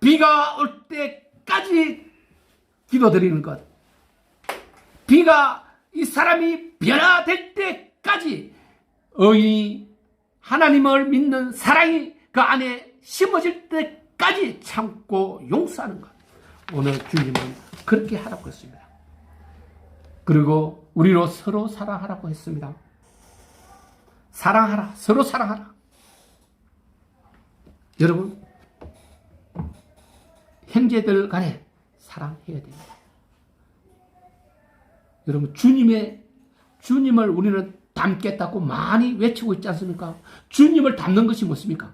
비가 올 때까지 기도드리는 것, 비가 이 사람이 변화될 때까지 의인이 하나님을 믿는 사랑이 그 안에 심어질 때까지 참고 용서하는 것, 오늘 주님은 그렇게 하라고 했습니다. 그리고 우리로 서로 사랑하라고 했습니다. 사랑하라, 서로 사랑하라. 여러분, 형제들 간에 사랑해야 됩니다. 여러분, 주님을 우리는 닮겠다고 많이 외치고 있지 않습니까? 주님을 닮는 것이 무엇입니까?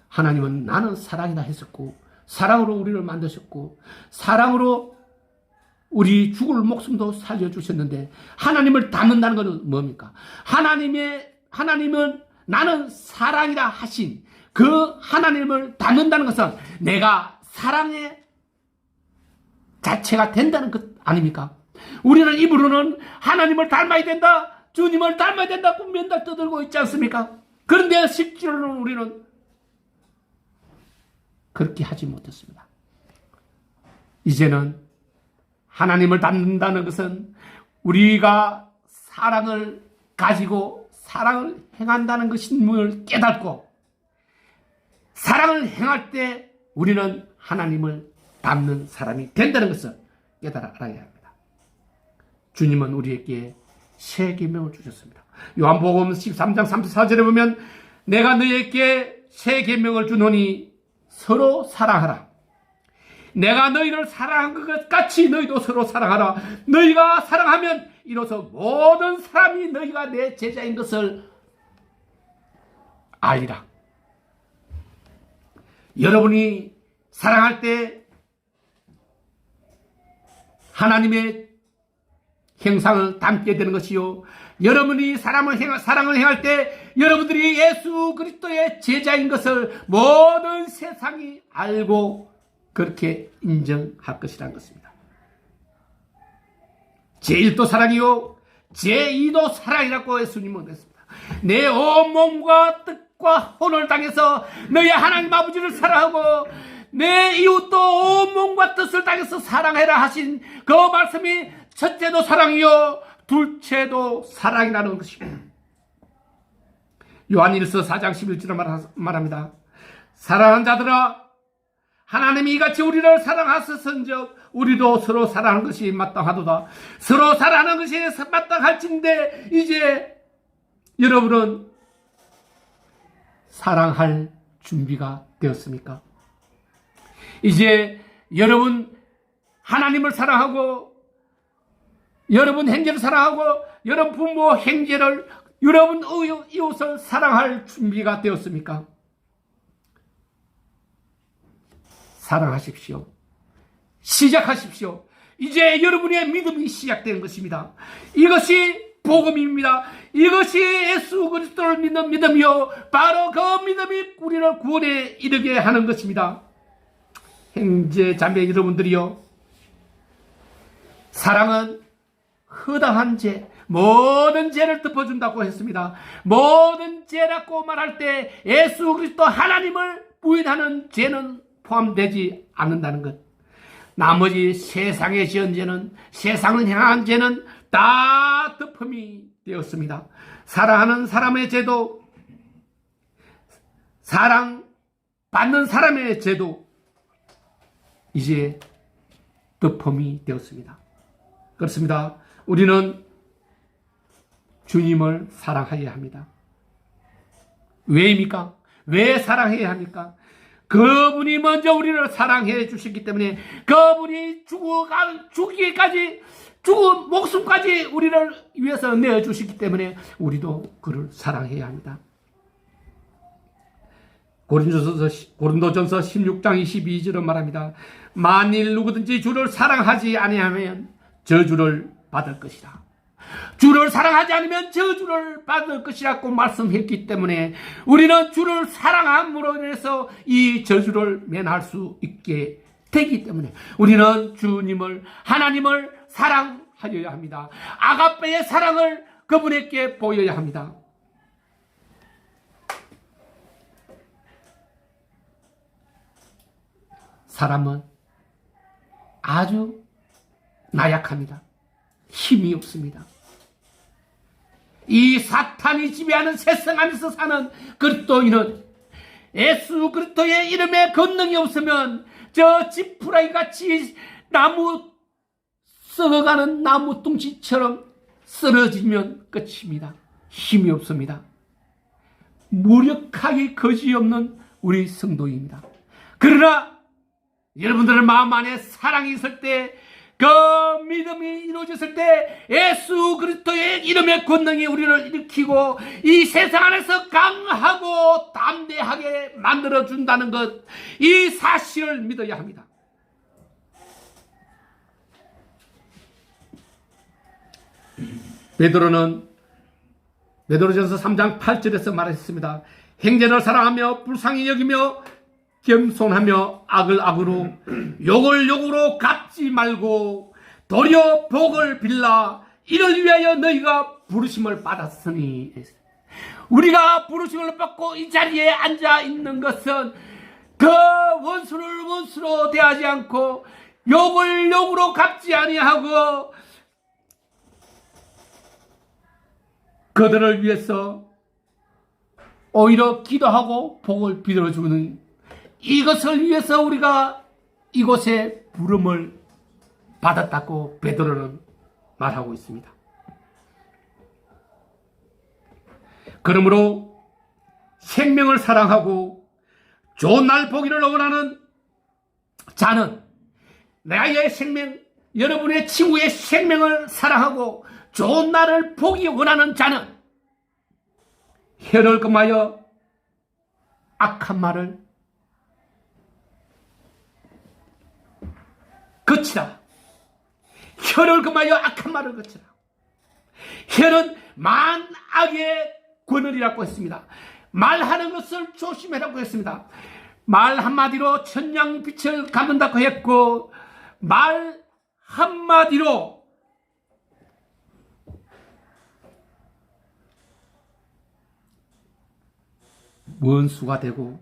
하나님은 나는 사랑이다 했었고, 사랑으로 우리를 만드셨고, 사랑으로 우리 죽을 목숨도 살려주셨는데, 하나님을 닮는다는 것은 뭡니까? 하나님은 나는 사랑이다 하신 그 하나님을 닮는다는 것은 내가 사랑의 자체가 된다는 것 아닙니까? 우리는 입으로는 하나님을 닮아야 된다, 주님을 닮아야 된다고 맨날 떠들고 있지 않습니까? 그런데 실제로는 우리는 그렇게 하지 못했습니다. 이제는 하나님을 닮는다는 것은 우리가 사랑을 가지고 사랑을 행한다는 그 신문을 깨닫고, 사랑을 행할 때 우리는 하나님을 닮는 사람이 된다는 것을 깨달아 알아야 합니다. 주님은 우리에게 새 계명을 주셨습니다. 요한복음 13장 34절에 보면 내가 너희에게 새 계명을 주노니 서로 사랑하라. 내가 너희를 사랑한 것 같이 너희도 서로 사랑하라. 너희가 사랑하면 이로써 모든 사람이 너희가 내 제자인 것을 알리라. 여러분이 사랑할 때 하나님의 형상을 담게 되는 것이요, 여러분이 사랑을 행할 때 여러분들이 예수 그리스도의 제자인 것을 모든 세상이 알고 그렇게 인정할 것이라는 것입니다. 제1도 사랑이요 제2도 사랑이라고 예수님은 했습니다. 내 온몸과 뜻과 혼을 당해서 너희 하나님 아버지를 사랑하고 내 이웃도 온몸과 뜻을 당해서 사랑해라 하신 그 말씀이 첫째도 사랑이요 둘째도 사랑이라는 것입니다. 요한일서 4장 11절에 말합니다. 사랑하는 자들아, 하나님이 이같이 우리를 사랑하셨은즉 우리도 서로 사랑하는 것이 마땅하도다. 서로 사랑하는 것이 마땅할진데 이제 여러분은 사랑할 준비가 되었습니까? 이제 여러분 하나님을 사랑하고 여러분 형제를 사랑하고 여러분 부모 형제를 여러분 이웃을 사랑할 준비가 되었습니까? 사랑하십시오. 시작하십시오. 이제 여러분의 믿음이 시작된 것입니다. 이것이 복음입니다. 이것이 예수 그리스도를 믿는 믿음이요 바로 그 믿음이 우리를 구원에 이르게 하는 것입니다. 형제 자매 여러분들이요, 사랑은 허다한 죄, 모든 죄를 덮어준다고 했습니다. 모든 죄라고 말할 때 예수 그리스도 하나님을 부인하는 죄는 포함되지 않는다는 것. 나머지 세상에 지은 죄는, 세상을 향한 죄는 다 덮음이 되었습니다. 사랑하는 사람의 죄도, 사랑받는 사람의 죄도 이제 덮음이 되었습니다. 그렇습니다. 우리는 주님을 사랑해야 합니다. 왜입니까? 왜 사랑해야 합니까? 그분이 먼저 우리를 사랑해 주셨기 때문에, 그분이 죽기까지, 죽은 목숨까지 우리를 위해서 내어주셨기 때문에 우리도 그를 사랑해야 합니다. 고린도전서 16장 22절은 말합니다. 만일 누구든지 주를 사랑하지 아니하면 저주를 받을 것이라. 주를 사랑하지 않으면 저주를 받을 것이라고 말씀했기 때문에 우리는 주를 사랑함으로 인해서 이 저주를 면할 수 있게 되기 때문에 우리는 주님을, 하나님을 사랑하여야 합니다. 아가페의 사랑을 그분에게 보여야 합니다. 사람은 아주 나약합니다. 힘이 없습니다. 이 사탄이 지배하는 세상 안에서 사는 그리스도인은 예수 그리스도의 이름에 권능이 없으면 저 지푸라기 같이 나무 썩어가는 나무 뚱치처럼 쓰러지면 끝입니다. 힘이 없습니다. 무력하기 거지없는 우리 성도입니다. 그러나 여러분들의 마음 안에 사랑이 있을 때, 그 믿음이 이루어졌을 때 예수 그리스도의 이름의 권능이 우리를 일으키고 이 세상 안에서 강하고 담대하게 만들어준다는 것, 이 사실을 믿어야 합니다. 베드로전서 3장 8절에서 말했습니다. 형제를 사랑하며 불쌍히 여기며 겸손하며 악을 악으로 욕을 욕으로 갚지 말고 도리어 복을 빌라. 이를 위하여 너희가 부르심을 받았으니. 우리가 부르심을 받고 이 자리에 앉아 있는 것은 그 원수를 원수로 대하지 않고 욕을 욕으로 갚지 아니하고 그들을 위해서 오히려 기도하고 복을 빌어주는, 이것을 위해서 우리가 이곳에 부름을 받았다고 베드로는 말하고 있습니다. 그러므로 생명을 사랑하고 좋은 날 보기를 원하는 자는, 나의 생명, 여러분의 친구의 생명을 사랑하고 좋은 날을 보기 원하는 자는 혀를 금하여 악한 말을 거치라. 혀를 금하여 악한 말을 거치라. 혀는 만악의 권을이라고 했습니다. 말하는 것을 조심해라고 했습니다. 말 한마디로 천냥빛을 갖는다고 했고, 말 한마디로 원수가 되고,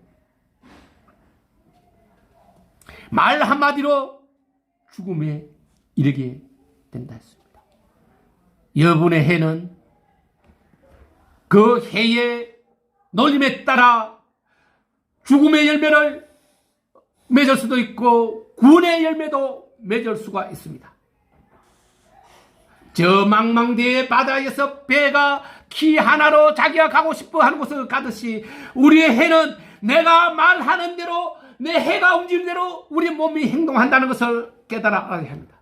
말 한마디로 죽음에 이르게 된다 했습니다. 여러분의 해는 그 해의 놀림에 따라 죽음의 열매를 맺을 수도 있고 군의 열매도 맺을 수가 있습니다. 저 망망대해 바다에서 배가 키 하나로 자기가 가고 싶어 하는 곳을 가듯이 우리의 해는 내가 말하는 대로 내 해가 움직이는 대로 우리 몸이 행동한다는 것을 깨달아야 합니다.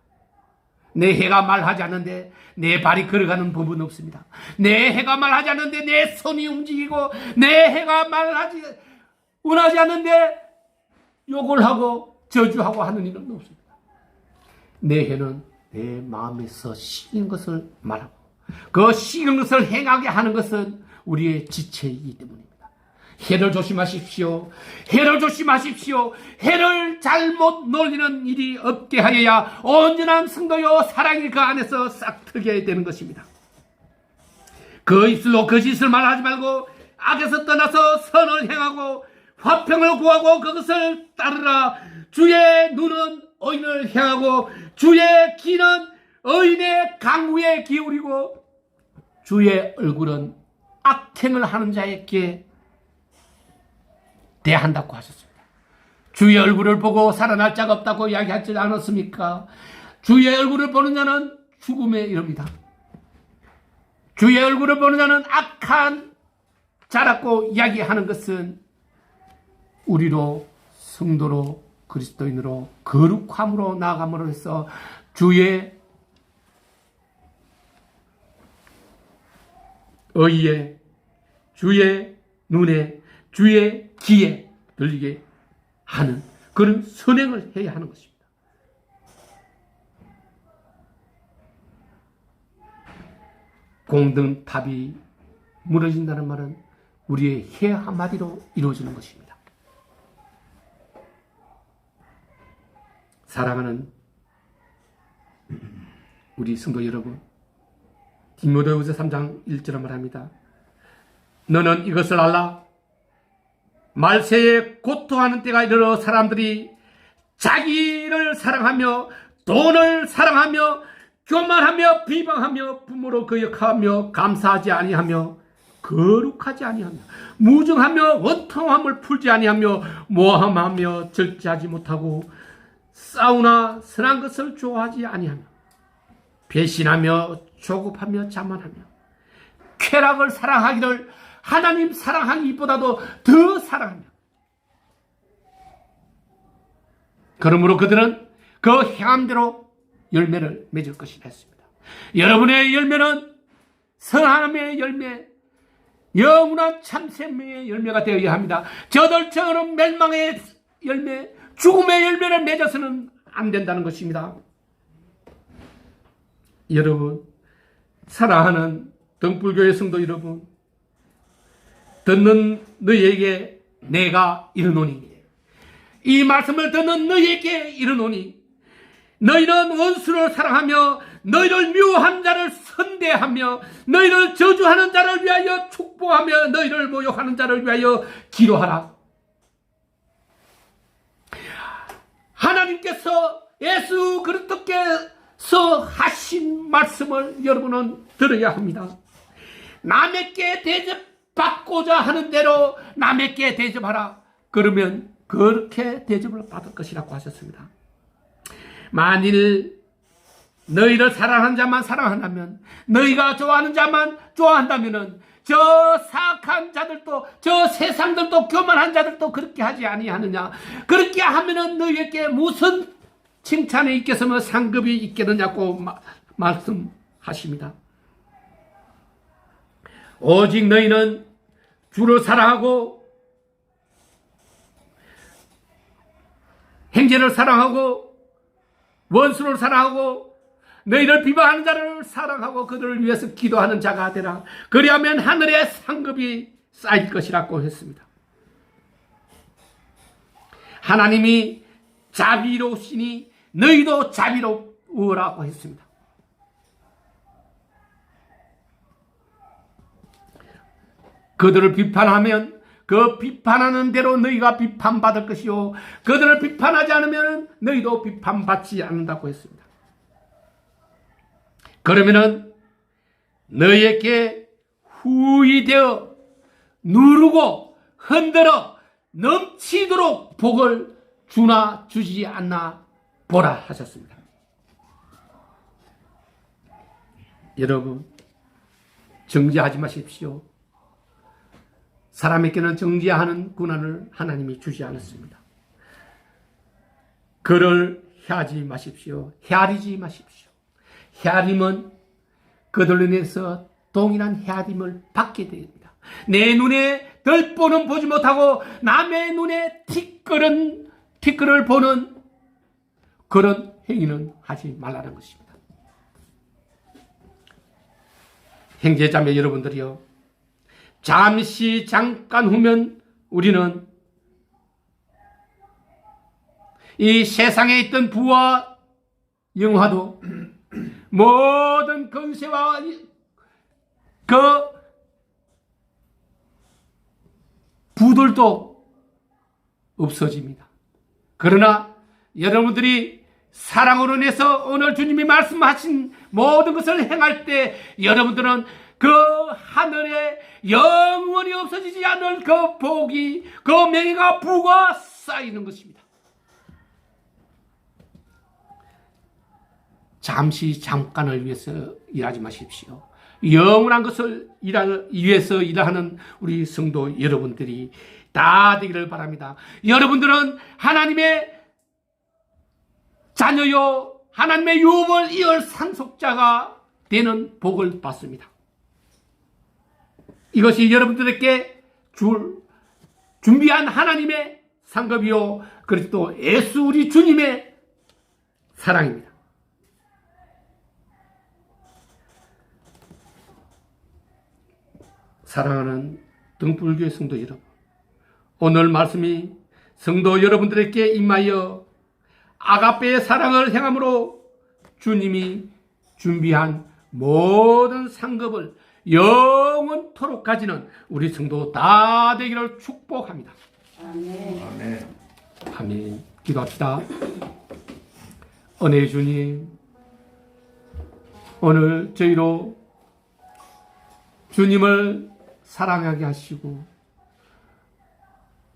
내 해가 말하지 않는데 내 발이 걸어가는 법은 없습니다. 내 해가 말하지 않는데 내 손이 움직이고 내 해가 원하지 않는데 욕을 하고 저주하고 하는 일은 없습니다. 내 해는 내 마음에서 식은 것을 말하고 그 식은 것을 행하게 하는 것은 우리의 지체이기 때문입니다. 해를 조심하십시오. 해를 조심하십시오. 해를 잘못 놀리는 일이 없게 하여야 온전한 성도요 사랑이 그 안에서 싹트게 되는 것입니다. 그 입술로 거짓을 말하지 말고 악에서 떠나서 선을 행하고 화평을 구하고 그것을 따르라. 주의 눈은 의인을 향하고 주의 귀는 의인의 강구에 기울이고 주의 얼굴은 악행을 하는 자에게 대한다고 하셨습니다. 주의 얼굴을 보고 살아날 자가 없다고 이야기하지 않았습니까? 주의 얼굴을 보는 자는 죽음에 이릅니다. 주의 얼굴을 보는 자는 악한 자라고 이야기하는 것은 우리로 성도로 그리스도인으로 거룩함으로 나아감으로 해서 주의 의에 주의 눈에 주의 귀에 들리게 하는 그런 선행을 해야 하는 것입니다. 공든탑이 무너진다는 말은 우리의 해 한마디로 이루어지는 것입니다. 사랑하는 우리 성도 여러분, 디모데후서 3장 1절에 말합니다. 너는 이것을 알라. 말세에 고통하는 때가 이르러 사람들이 자기를 사랑하며 돈을 사랑하며 교만하며 비방하며 부모로 거역하며 감사하지 아니하며 거룩하지 아니하며 무정하며 원통함을 풀지 아니하며 모함하며 절제하지 못하고 싸우나 선한 것을 좋아하지 아니하며 배신하며 조급하며 자만하며 쾌락을 사랑하기를 하나님 사랑하기보다도 더 사랑하며 그러므로 그들은 그 행함대로 열매를 맺을 것이라 했습니다. 여러분의 열매는 선함의 열매, 영원한 참생명의 열매가 되어야 합니다. 저들처럼 멸망의 열매, 죽음의 열매를 맺어서는 안 된다는 것입니다. 여러분, 사랑하는 등불교회 성도 여러분, 듣는 너희에게 내가 이르노니, 이 말씀을 듣는 너희에게 이르노니, 너희는 원수를 사랑하며 너희를 미워한 자를 선대하며 너희를 저주하는 자를 위하여 축복하며 너희를 모욕하는 자를 위하여 기도하라. 하나님께서 예수 그리스도께서 하신 말씀을 여러분은 들어야 합니다. 남에게 대접받고자 하는 대로 남에게 대접하라. 그러면 그렇게 대접을 받을 것이라고 하셨습니다. 만일 너희를 사랑하는 자만 사랑한다면, 너희가 좋아하는 자만 좋아한다면 저 사악한 자들도, 저 세상들도, 교만한 자들도 그렇게 하지 아니하느냐. 그렇게 하면은 너희에게 무슨 칭찬이 있겠으며 상급이 있겠느냐고 말씀하십니다. 오직 너희는 주를 사랑하고 형제를 사랑하고 원수를 사랑하고 너희를 비방하는 자를 사랑하고 그들을 위해서 기도하는 자가 되라. 그리하면 하늘의 상급이 쌓일 것이라고 했습니다. 하나님이 자비로우시니 너희도 자비로우라고 했습니다. 그들을 비판하면 그 비판하는 대로 너희가 비판받을 것이요, 그들을 비판하지 않으면 너희도 비판받지 않는다고 했습니다. 그러면은 너희에게 후이되어 누르고 흔들어 넘치도록 복을 주나 주지 않나 보라 하셨습니다. 여러분, 정죄하지 마십시오. 사람에게는 정죄하는 권한을 하나님이 주지 않았습니다. 그를 해하지 마십시오. 헤아리지 마십시오. 헤아림은 그들로 인해서 동일한 헤아림을 받게 됩니다. 내 눈에 들보는 보지 못하고 남의 눈에 티끌을 보는 그런 행위는 하지 말라는 것입니다. 형제자매 여러분들이요, 잠깐 후면 우리는 이 세상에 있던 부와 영화도 모든 권세와 그 부들도 없어집니다. 그러나 여러분들이 사랑으로 인해서 오늘 주님이 말씀하신 모든 것을 행할 때 여러분들은 그 하늘에 영원히 없어지지 않을 그 복이, 그 명예가, 부가 쌓이는 것입니다. 잠깐을 위해서 일하지 마십시오. 영원한 것을 위해서 일하는 우리 성도 여러분들이 다 되기를 바랍니다. 여러분들은 하나님의 자녀요, 하나님의 유업을 이을 상속자가 되는 복을 받습니다. 이것이 여러분들에게 준비한 하나님의 상급이요, 그리스도 예수 우리 주님의 사랑입니다. 사랑하는 등불교회 성도 여러분, 오늘 말씀이 성도 여러분들에게 임하여 아가페의 사랑을 행함으로 주님이 준비한 모든 상급을 영원토록 가지는 우리 성도 다 되기를 축복합니다. 아멘. 아멘. 기도합시다. 은혜의 주님, 오늘 저희로 주님을 사랑하게 하시고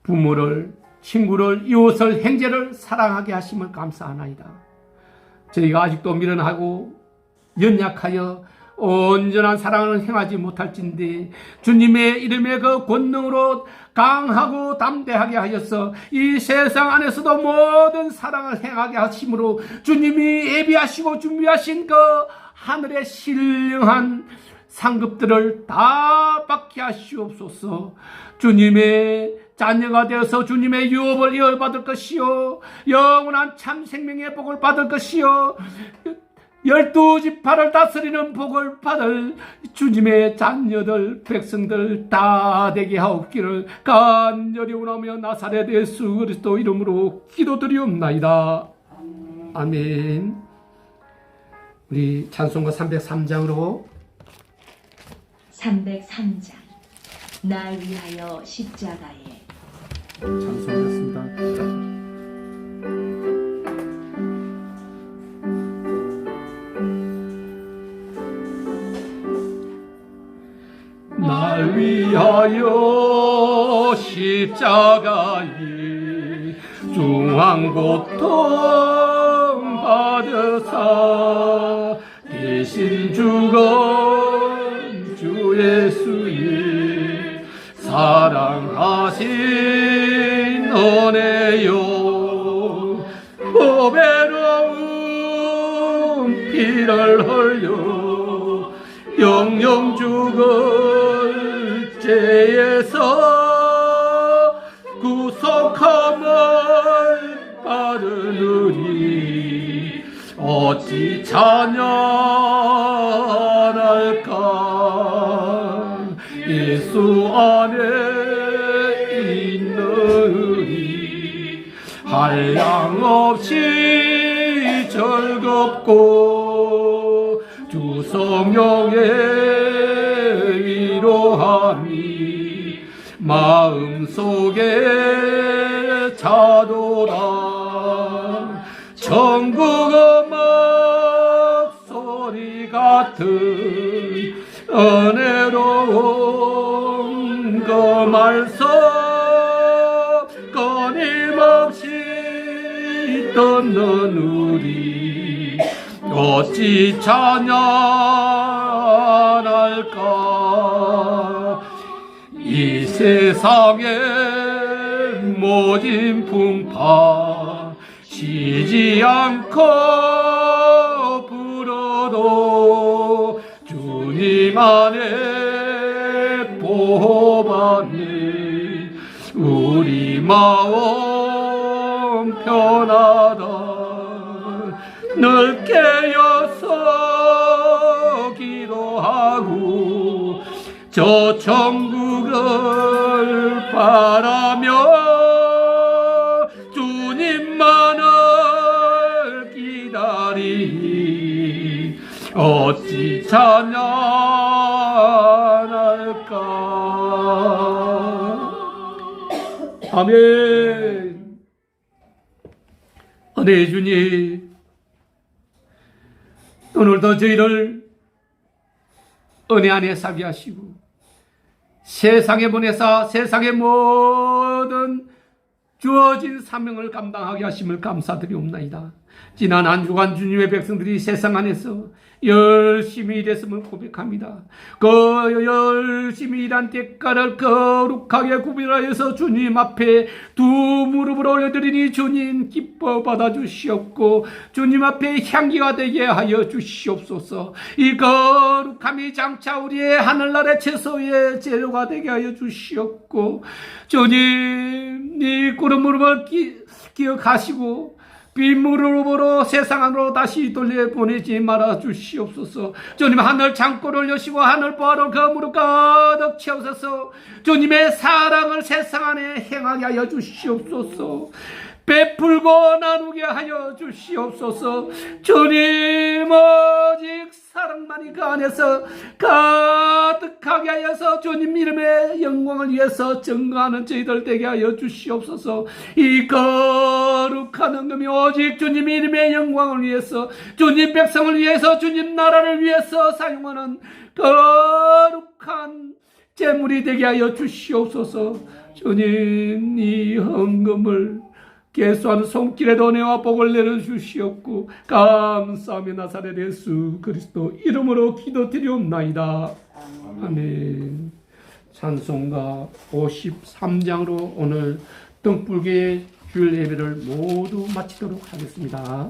부모를, 친구를, 이웃을, 형제를 사랑하게 하심을 감사하나이다. 저희가 아직도 미련하고 연약하여 온전한 사랑을 행하지 못할진데 주님의 이름의 그 권능으로 강하고 담대하게 하여서 이 세상 안에서도 모든 사랑을 행하게 하심으로 주님이 예비하시고 준비하신 그 하늘의 신령한 상급들을 다 받게 하시옵소서. 주님의 자녀가 되어서 주님의 유업을 이어받을 것이요, 영원한 참 생명의 복을 받을 것이요, 12지파를 다스리는 복을 받을 주님의 자녀들, 백성들 다 되게 하옵기를 간절히 원하며 나사렛 예수 그리스도 이름으로 기도드리옵나이다. 아멘. 우리 찬송가 303장으로 303장 날 위하여 십자가에 찬송했습니다. 날 위하여 십자가에 중한 고통 받으사 대신 죽은 주 예수의 사랑하신 은혜요, 보배로운 피를 흘려 영영 죽을 죄에서 구속함을 받으니 어찌 찬양할까. 예수 안에 있느니 한량없이 즐겁고 주 성령의 위로함이 마음속에 차도다. 천국 음악 소리 같은 은혜로운 그 말씀 끊임없이 듣는 우리 어찌 찬양할까. 이 세상에 모진 풍파 쉬지 않고 불어도 주님 안에 보호받는 우리 마음 편하다. 늘 깨어서 기도하고 저 천국을 바라며 주님만을 기다리니 어찌 찬양할까. 아멘. 은혜의 주님, 오늘도 저희를 은혜 안에 살게 하시고 세상에 보내사 세상의 모든 주어진 사명을 감당하게 하심을 감사드리옵나이다. 지난 한 주간 주님의 백성들이 세상 안에서 열심히 일했음을 고백합니다. 그 열심히 일한 대가를 거룩하게 구별하여서 주님 앞에 두 무릎을 올려드리니 주님 기뻐 받아주시옵고 주님 앞에 향기가 되게 하여 주시옵소서. 이 거룩함이 장차 우리의 하늘나라의 채소의 재료가 되게 하여 주시옵고 주님 이 구름 무릎을 기억하시고 빗물으로 세상 안으로 다시 돌려보내지 말아 주시옵소서. 주님 하늘 창고를 여시고 하늘 보아로 그 무릎 가득 채우소서. 주님의 사랑을 세상 안에 행하게 하여 주시옵소서. 베풀고 나누게 하여 주시옵소서. 주님 오직 사랑만이 그 안에서 가득하게 하여서 주님 이름의 영광을 위해서 증거하는 저희들 되게 하여 주시옵소서. 이 거룩한 헌금이 오직 주님 이름의 영광을 위해서 주님 백성을 위해서 주님 나라를 위해서 사용하는 거룩한 제물이 되게 하여 주시옵소서. 주님 이 헌금을 계수하는 손길에도 은혜와 복을 내려주시옵고 감사하며 나사렛 예수 그리스도 이름으로 기도드리옵나이다. 아멘. 찬송가 53장으로 오늘 등불교의 주일 예배를 모두 마치도록 하겠습니다.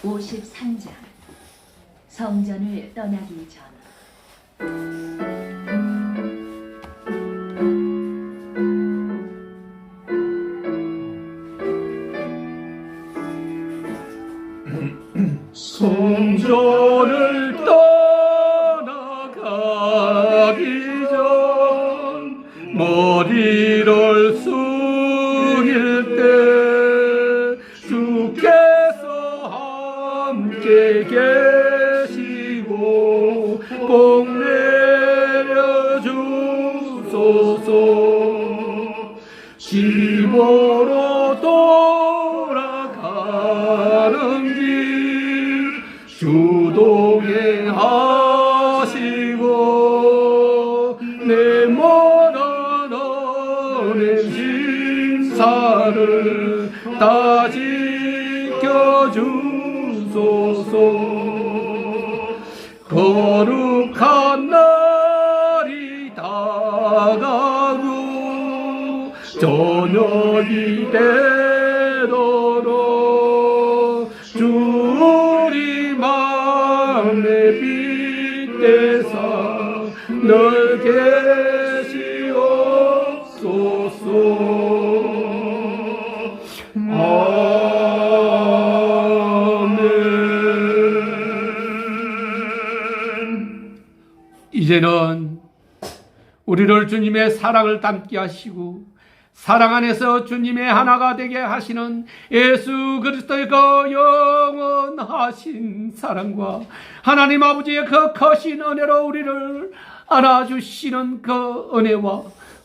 53장 성전을 떠나기 전. 성전을 떠나가기 전 머리를 숙일 때 주께서 함께 계시고 복 내려 주소서. 집으로 돌아가는 길 주동에 하시고 내 모든 은혜 신사를 다 지켜주소서. 거룩한 날이 다가고 저녁이 되도록 주리 맘에 빛대사 늘 계시옵소서. 아멘. 이제는 우리를 주님의 사랑을 담게 하시고 사랑 안에서 주님의 하나가 되게 하시는 예수 그리스도의 그 영원하신 사랑과 하나님 아버지의 그 크신 은혜로 우리를 안아주시는 그 은혜와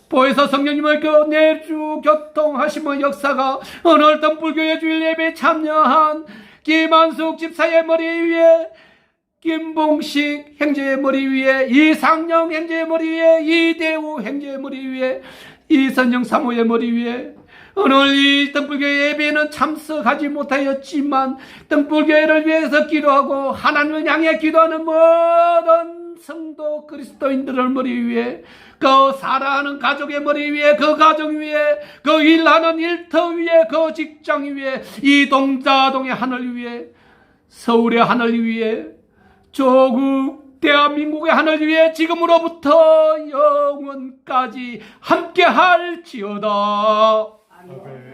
보혜사 성령님의 그 내주 교통하심의 역사가 오늘 등불교회 주일 예배에 참여한 김한숙 집사의 머리 위에, 김봉식 행제의 머리 위에, 이상영 행제의 머리 위에, 이대우 행제의 머리 위에, 이선영 사모의 머리 위에 오늘 이 등불교회 예배에는 참석하지 못하였지만 등불교회를 위해서 기도하고 하나님을 향해 기도하는 모든 성도 그리스도인들을 머리 위에, 그 사랑하는 가족의 머리 위에, 그 가정 위에, 그 일하는 일터 위에, 그 직장 위에, 이 동자동의 하늘 위에, 서울의 하늘 위에, 조국 대한민국의 하늘 위에 지금으로부터 영원까지 함께 할지어다. 아멘.